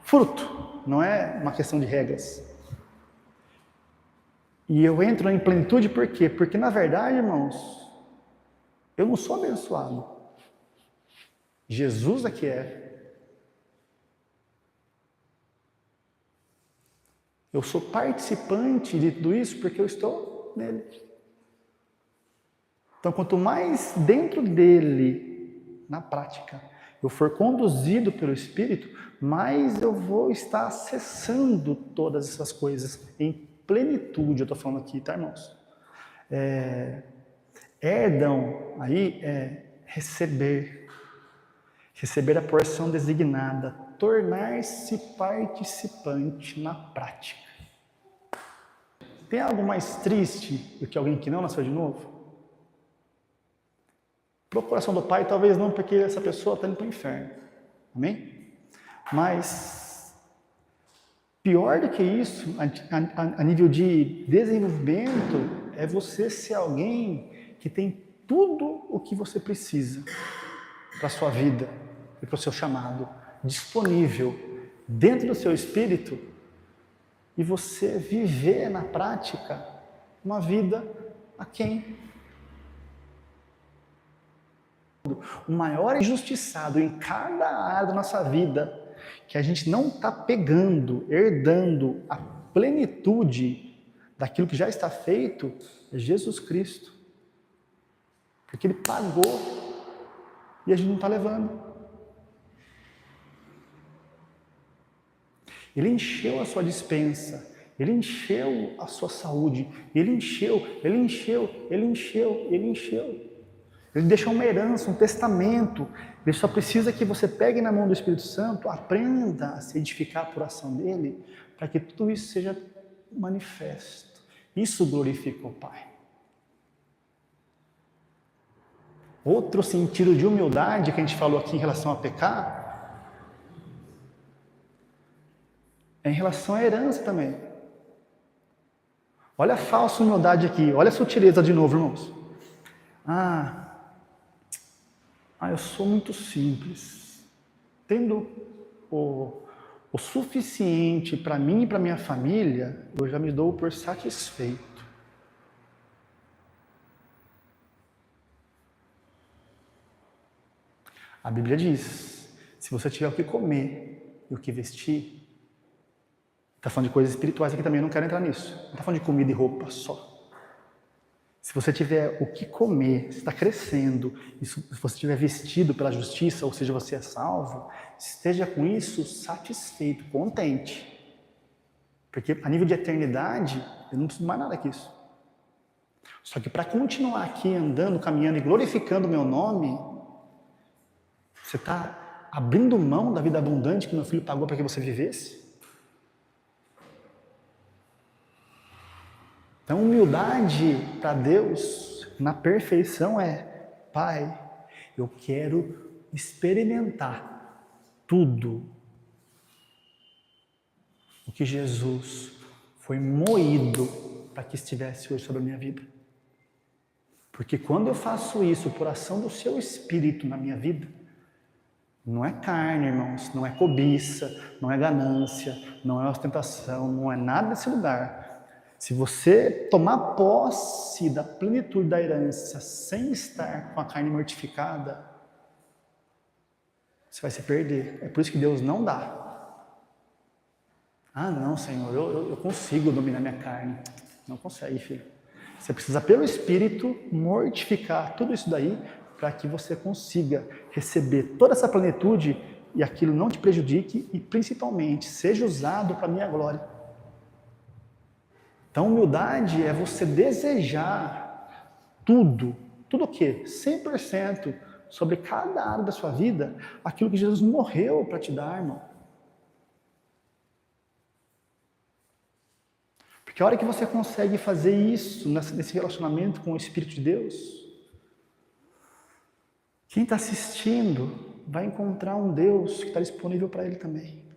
Fruto, não é uma questão de regras. E eu entro em plenitude por quê? Porque na verdade, irmãos, eu não sou abençoado. Jesus é que é. Eu sou participante de tudo isso porque eu estou nele. Então, quanto mais dentro dele, na prática, eu for conduzido pelo Espírito, mais eu vou estar acessando todas essas coisas em plenitude. Eu estou falando aqui, tá, irmãos? Herdam aí receber a porção designada, tornar-se participante na prática. Tem algo mais triste do que alguém que não nasceu de novo? Procuração do Pai, talvez não, porque essa pessoa está indo para o inferno. Amém? Mas, pior do que isso, a nível de desenvolvimento, é você ser alguém que tem tudo o que você precisa para a sua vida e para o seu chamado, disponível dentro do seu espírito, e você viver na prática uma vida a quem? O maior injustiçado em cada área da nossa vida, que a gente não está pegando, herdando a plenitude daquilo que já está feito, é Jesus Cristo. Porque Ele pagou e a gente não está levando. Ele encheu a sua despensa, Ele encheu a sua saúde, Ele encheu. Ele deixa uma herança, um testamento. Ele só precisa que você pegue na mão do Espírito Santo, aprenda a se edificar por ação dele, para que tudo isso seja manifesto. Isso glorifica o Pai. Outro sentido de humildade que a gente falou aqui em relação a pecar, é em relação à herança também. Olha a falsa humildade aqui, olha a sutileza de novo, irmãos. Eu sou muito simples. Tendo o suficiente para mim e para minha família, eu já me dou por satisfeito. A Bíblia diz, se você tiver o que comer e o que vestir, está falando de coisas espirituais aqui também, eu não quero entrar nisso. Não está falando de comida e roupa só. Se você tiver o que comer, você está crescendo, e se você estiver vestido pela justiça, ou seja, você é salvo, esteja com isso satisfeito, contente. Porque a nível de eternidade, eu não preciso mais nada que isso. Só que para continuar aqui andando, caminhando e glorificando o meu nome, você está abrindo mão da vida abundante que meu filho pagou para que você vivesse? Então, humildade para Deus, na perfeição, é: Pai, eu quero experimentar tudo o que Jesus foi moído para que estivesse hoje sobre a minha vida. Porque quando eu faço isso por ação do seu Espírito na minha vida, não é carne, irmãos, não é cobiça, não é ganância, não é ostentação, não é nada desse lugar. Se você tomar posse da plenitude da herança sem estar com a carne mortificada, você vai se perder. É por isso que Deus não dá. Não, Senhor, eu consigo dominar minha carne. Não consegue, filho. Você precisa, pelo Espírito, mortificar tudo isso daí para que você consiga receber toda essa plenitude e aquilo não te prejudique e, principalmente, seja usado para a minha glória. Então, humildade é você desejar tudo o quê? 100% sobre cada área da sua vida, aquilo que Jesus morreu para te dar, irmão. Porque a hora que você consegue fazer isso, nesse relacionamento com o Espírito de Deus, quem está assistindo vai encontrar um Deus que está disponível para ele também.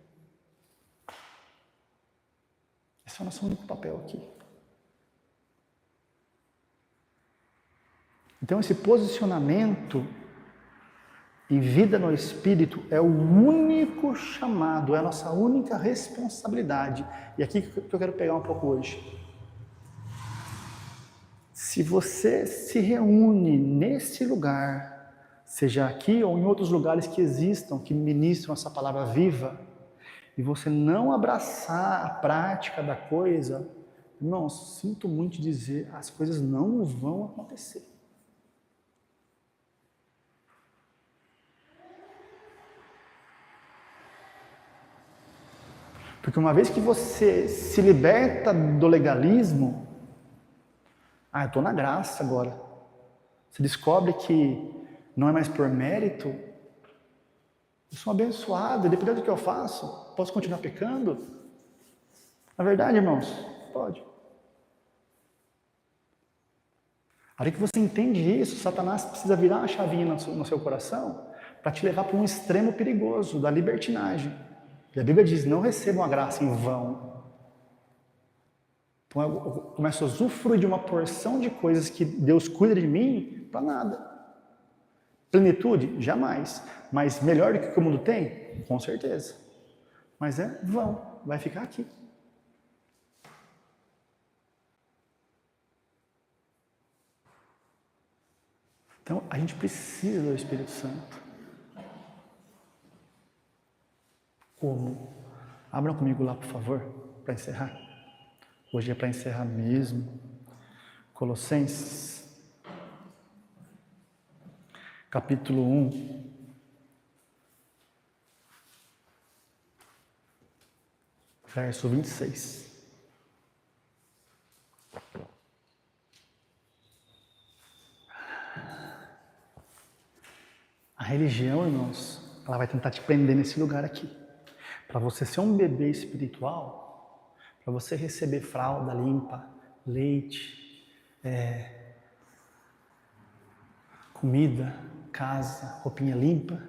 Esse é o nosso único papel aqui. Então, esse posicionamento e vida no Espírito é o único chamado, é a nossa única responsabilidade. E aqui que eu quero pegar um pouco hoje. Se você se reúne nesse lugar, seja aqui ou em outros lugares que existam, que ministram essa palavra viva, e você não abraçar a prática da coisa, irmão, sinto muito dizer, as coisas não vão acontecer. Porque uma vez que você se liberta do legalismo, eu estou na graça agora. Você descobre que não é mais por mérito. Eu sou abençoado, independente do que eu faço, posso continuar pecando? Na verdade, irmãos, pode. A hora que você entende isso, Satanás precisa virar uma chavinha no seu coração para te levar para um extremo perigoso da libertinagem. E a Bíblia diz, não recebam a graça em vão. Então eu começo a usufruir de uma porção de coisas que Deus cuida de mim para nada. Plenitude? Jamais. Mas melhor do que o mundo tem? Com certeza. Mas é vão, vai ficar aqui. Então a gente precisa do Espírito Santo. Como? Abram comigo lá, por favor, para encerrar. Hoje é para encerrar mesmo. Colossenses, capítulo 1. Verso 26. A religião, irmãos, ela vai tentar te prender nesse lugar aqui. Para você ser um bebê espiritual, para você receber fralda limpa, leite, comida, casa, roupinha limpa,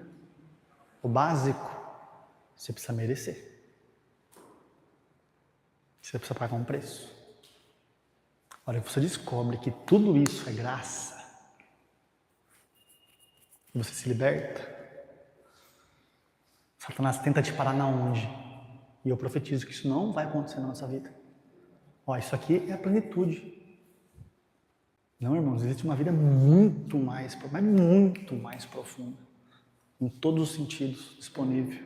o básico, você precisa merecer. Você precisa pagar um preço. Olha, você descobre que tudo isso é graça. Você se liberta. Satanás tenta te parar na onde? E eu profetizo que isso não vai acontecer na nossa vida. Isso aqui é a plenitude. Não, irmãos, existe uma vida muito mais profunda. Em todos os sentidos, disponível.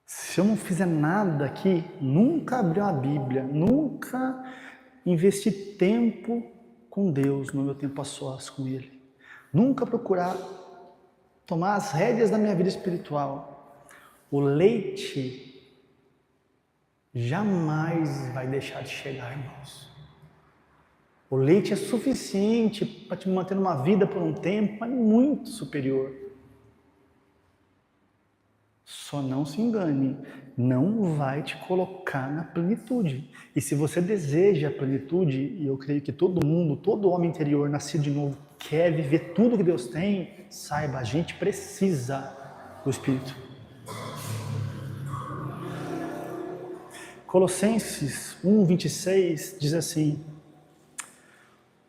Se eu não fizer nada aqui, nunca abrir a Bíblia, nunca investir tempo com Deus, no meu tempo a sós com Ele, nunca procurar tomar as rédeas da minha vida espiritual, o leite jamais vai deixar de chegar, irmãos. O leite é suficiente para te manter numa vida por um tempo, mas muito superior. Só não se engane, não vai te colocar na plenitude. E se você deseja a plenitude, e eu creio que todo mundo, todo homem interior nascido de novo, quer viver tudo que Deus tem, saiba, a gente precisa do Espírito. Colossenses 1:26 diz assim: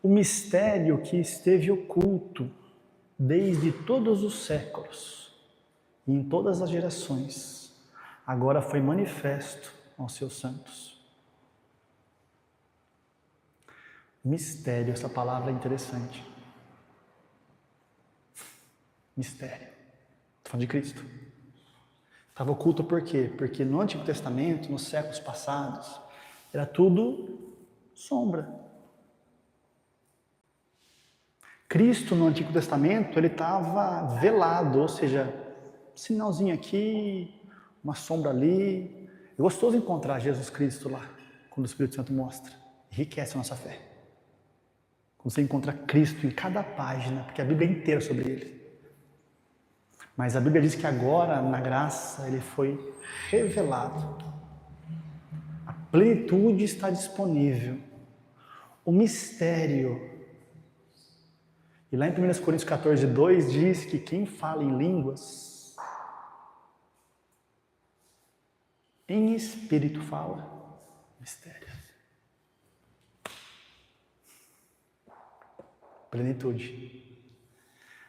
o mistério que esteve oculto desde todos os séculos e em todas as gerações, agora foi manifesto aos seus santos. Mistério, essa palavra é interessante. Mistério. Estou falando de Cristo. Estava oculto por quê? Porque no Antigo Testamento, nos séculos passados, era tudo sombra. Cristo no Antigo Testamento, ele estava velado, ou seja, sinalzinho aqui, uma sombra ali. É gostoso encontrar Jesus Cristo lá, quando o Espírito Santo mostra. Enriquece a nossa fé. Quando você encontra Cristo em cada página, porque a Bíblia é inteira sobre Ele. Mas a Bíblia diz que agora, na graça, Ele foi revelado. A plenitude está disponível. O mistério. E lá em 1 Coríntios 14:2 diz que quem fala em línguas, em espírito fala. Mistério. Plenitude.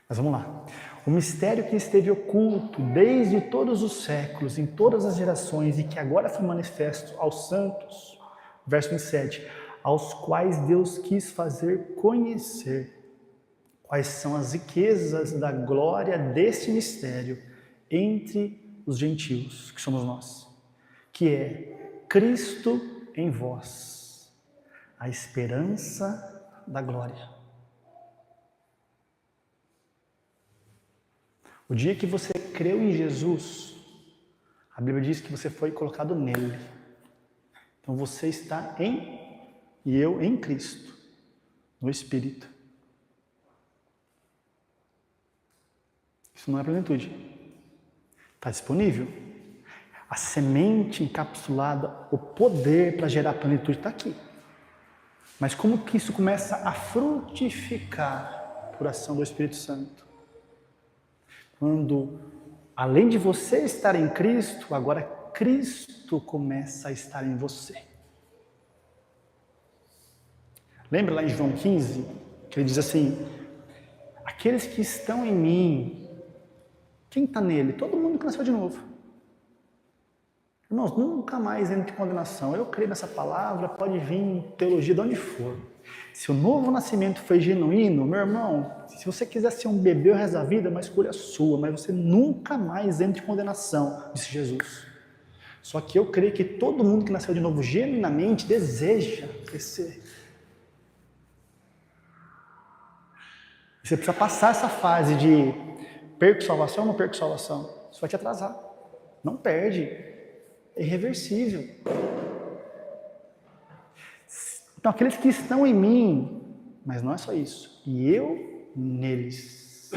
Mas vamos lá. O mistério que esteve oculto desde todos os séculos, em todas as gerações, e que agora foi manifesto aos santos, verso 27, aos quais Deus quis fazer conhecer quais são as riquezas da glória deste mistério entre os gentios, que somos nós, que é Cristo em vós, a esperança da glória. O dia que você creu em Jesus, a Bíblia diz que você foi colocado nele. Então você está e eu em Cristo, no Espírito. Isso não é plenitude. Está disponível. A semente encapsulada, o poder para gerar plenitude está aqui. Mas como que isso começa a frutificar por ação do Espírito Santo? Quando, além de você estar em Cristo, agora Cristo começa a estar em você. Lembra lá em João 15, que ele diz assim, aqueles que estão em mim, quem está nele? Todo mundo que nasceu de novo. Irmãos, nunca mais entre em condenação. Eu creio nessa palavra, pode vir teologia de onde for. Se o novo nascimento foi genuíno, meu irmão, se você quiser ser um bebê o resto da vida, é uma escolha sua, mas você nunca mais entra em condenação, disse Jesus. Só que eu creio que todo mundo que nasceu de novo genuinamente deseja crescer. Você precisa passar essa fase de perco salvação ou não perco salvação? Isso vai te atrasar. Não perde. É irreversível. Então, aqueles que estão em mim, mas não é só isso, e eu neles,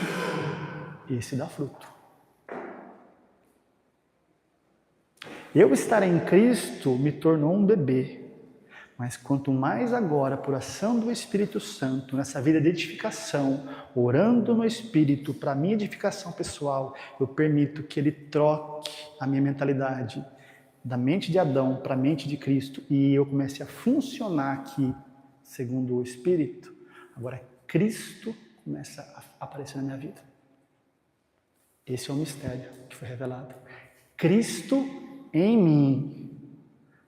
esse dá fruto. Eu estar em Cristo me tornou um bebê, mas quanto mais agora, por ação do Espírito Santo, nessa vida de edificação, orando no Espírito para a minha edificação pessoal, eu permito que Ele troque a minha mentalidade da mente de Adão para a mente de Cristo e eu comecei a funcionar aqui segundo o Espírito, agora Cristo começa a aparecer na minha vida. Esse é o mistério que foi revelado. Cristo em mim,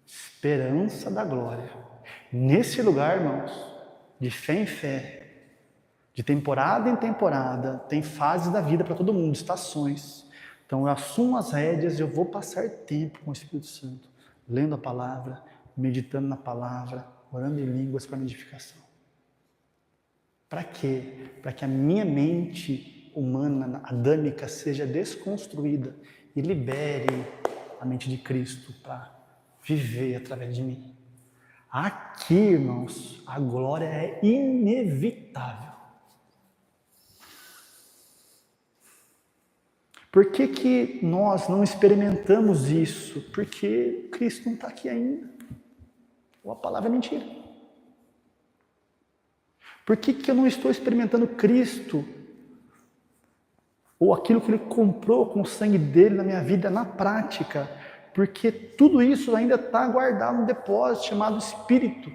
esperança da glória. Nesse lugar, irmãos, de fé em fé, de temporada em temporada, tem fases da vida para todo mundo, estações. Então eu assumo as rédeas e eu vou passar tempo com o Espírito Santo, lendo a palavra, meditando na palavra, orando em línguas para minha edificação. Para quê? Para que a minha mente humana, adâmica, seja desconstruída e libere a mente de Cristo para viver através de mim. Aqui, irmãos, a glória é inevitável. Por que nós não experimentamos isso? Porque Cristo não está aqui ainda. Ou a palavra é mentira. Por que eu não estou experimentando Cristo? Ou aquilo que Ele comprou com o sangue dele na minha vida, na prática? Porque tudo isso ainda está guardado no depósito chamado Espírito.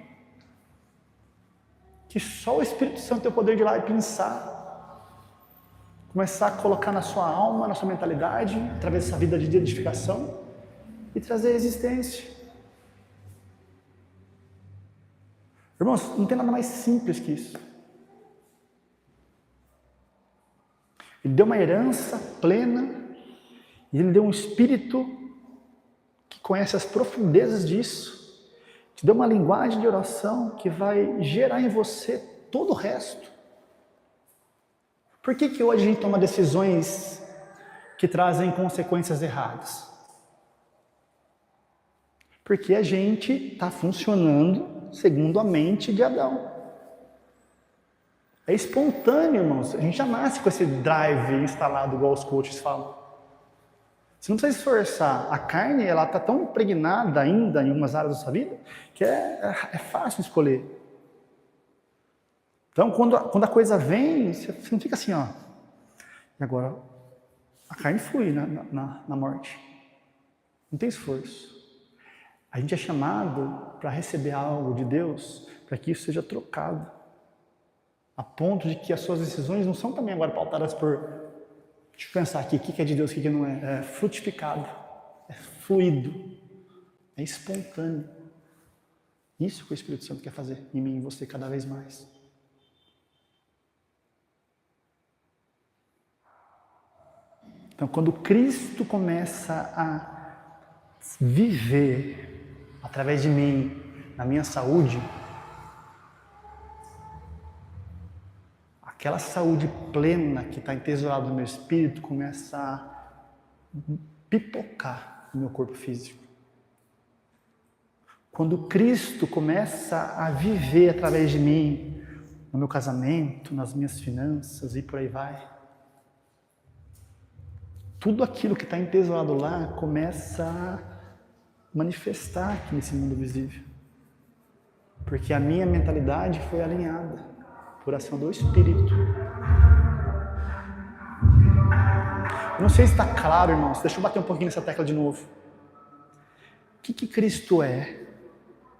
Que só o Espírito Santo tem o poder de ir lá e pensar. Começar a colocar na sua alma, na sua mentalidade, através dessa vida de edificação, e trazer existência. Irmãos, não tem nada mais simples que isso. Ele deu uma herança plena, e Ele deu um Espírito que conhece as profundezas disso, te deu uma linguagem de oração que vai gerar em você todo o resto. Por que hoje a gente toma decisões que trazem consequências erradas? Porque a gente está funcionando segundo a mente de Adão. É espontâneo, irmãos. A gente já nasce com esse drive instalado, igual os coaches falam. Você não precisa esforçar. A carne, ela está tão impregnada ainda em algumas áreas da sua vida que é fácil escolher. Então, quando a coisa vem, você não fica assim, ó. E agora, a carne flui na morte. Não tem esforço. A gente é chamado para receber algo de Deus, para que isso seja trocado. A ponto de que as suas decisões não são também agora pautadas por... Deixa eu pensar aqui, o que é de Deus, o que não é. É frutificado, é fluido, é espontâneo. Isso que o Espírito Santo quer fazer em mim e em você cada vez mais. Então, quando Cristo começa a viver através de mim, na minha saúde, a aquela saúde plena que está entesourada no meu espírito começa a pipocar no meu corpo físico. Quando Cristo começa a viver através de mim, no meu casamento, nas minhas finanças e por aí vai, tudo aquilo que está entesourado lá começa a manifestar aqui nesse mundo visível. Porque a minha mentalidade foi alinhada por ação do Espírito. Eu não sei se está claro, irmãos. Deixa eu bater um pouquinho nessa tecla de novo. O que Cristo é?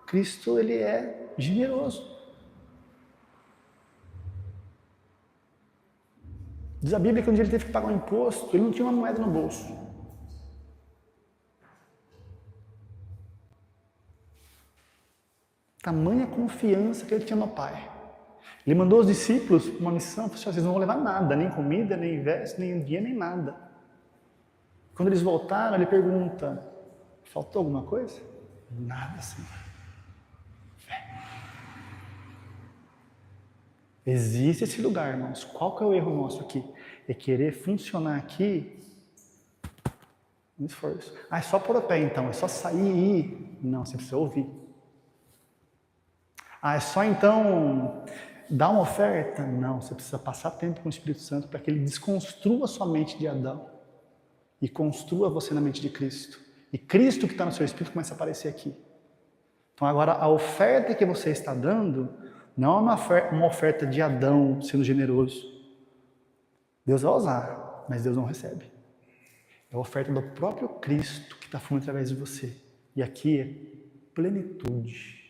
Cristo, ele é generoso. Diz a Bíblia que um dia ele teve que pagar um imposto, ele não tinha uma moeda no bolso. Tamanha confiança que ele tinha no Pai. Ele mandou os discípulos para uma missão, falou assim, vocês não vão levar nada, nem comida, nem veste, nem dinheiro, nem nada. Quando eles voltaram, ele pergunta, faltou alguma coisa? Nada, Senhor. Existe esse lugar, irmãos. Qual que é o erro nosso aqui? É querer funcionar aqui no esforço. É só pôr o pé então, é só sair e ir. Não, você precisa ouvir. É só então dar uma oferta? Não, você precisa passar tempo com o Espírito Santo para que ele desconstrua a sua mente de Adão e construa você na mente de Cristo. E Cristo que está no seu Espírito começa a aparecer aqui. Então agora a oferta que você está dando não é uma oferta de Adão sendo generoso. Deus vai usar, mas Deus não recebe. É a oferta do próprio Cristo que está fluindo através de você. E aqui é plenitude.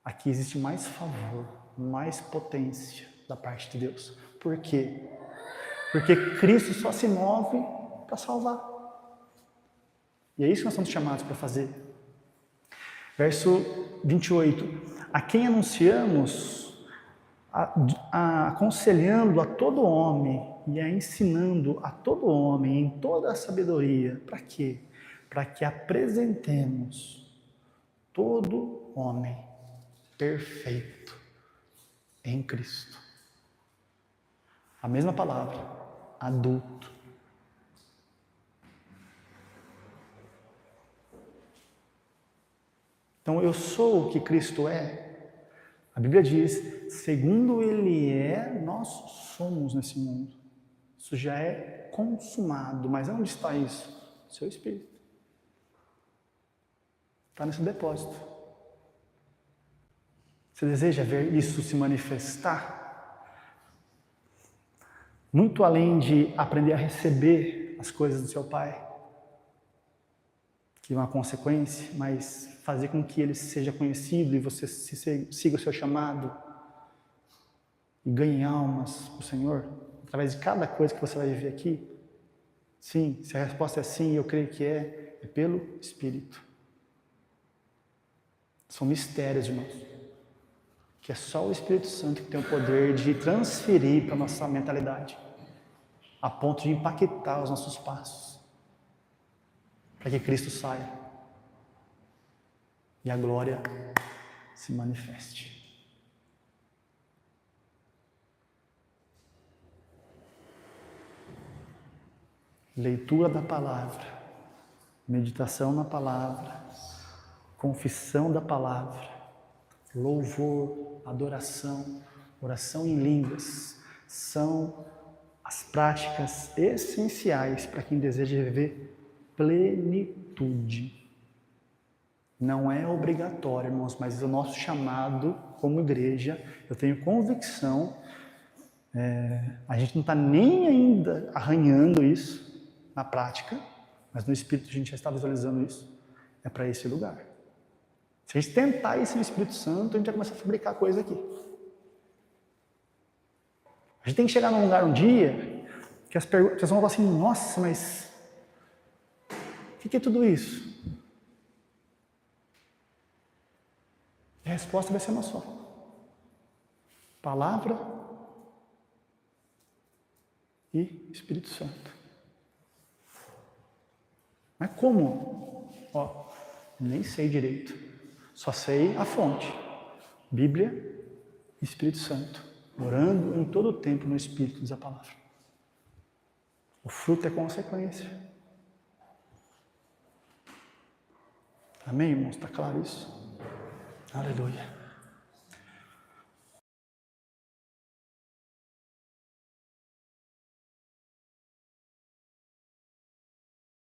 Aqui existe mais favor, mais potência da parte de Deus. Por quê? Porque Cristo só se move para salvar. E é isso que nós somos chamados para fazer. Verso 28. A quem anunciamos, aconselhando a todo homem e ensinando a todo homem em toda a sabedoria. Para quê? Para que apresentemos todo homem perfeito em Cristo. A mesma palavra, adulto. Então eu sou o que Cristo é. A Bíblia diz, segundo Ele é, nós somos nesse mundo. Isso já é consumado. Mas onde está isso? Seu Espírito. Está nesse depósito. Você deseja ver isso se manifestar? Muito além de aprender a receber as coisas do seu Pai, que é uma consequência, mas fazer com que ele seja conhecido e você siga o seu chamado e ganhe almas para o Senhor, através de cada coisa que você vai viver aqui. Sim, se a resposta é sim, eu creio que é pelo Espírito. São mistérios, irmãos, que é só o Espírito Santo que tem o poder de transferir para a nossa mentalidade, a ponto de impactar os nossos passos, para que Cristo saia e a glória se manifeste. Leitura da palavra, meditação na palavra, confissão da palavra, louvor, adoração, oração em línguas, são as práticas essenciais para quem deseja viver plenitude. Não é obrigatório, irmãos, mas é o nosso chamado como igreja. Eu tenho convicção, a gente não está nem ainda arranhando isso na prática, mas no Espírito a gente já está visualizando isso. É para esse lugar. Se a gente tentar isso no Espírito Santo, a gente vai começar a fabricar coisa aqui. A gente tem que chegar num lugar um dia que as pessoas vão falar assim, nossa, mas o que é tudo isso? E a resposta vai ser uma só. Palavra e Espírito Santo. Mas como? Nem sei direito. Só sei a fonte. Bíblia e Espírito Santo. orando em todo o tempo no Espírito, diz a palavra. O fruto é consequência. Amém, irmãos? Está claro isso? Aleluia.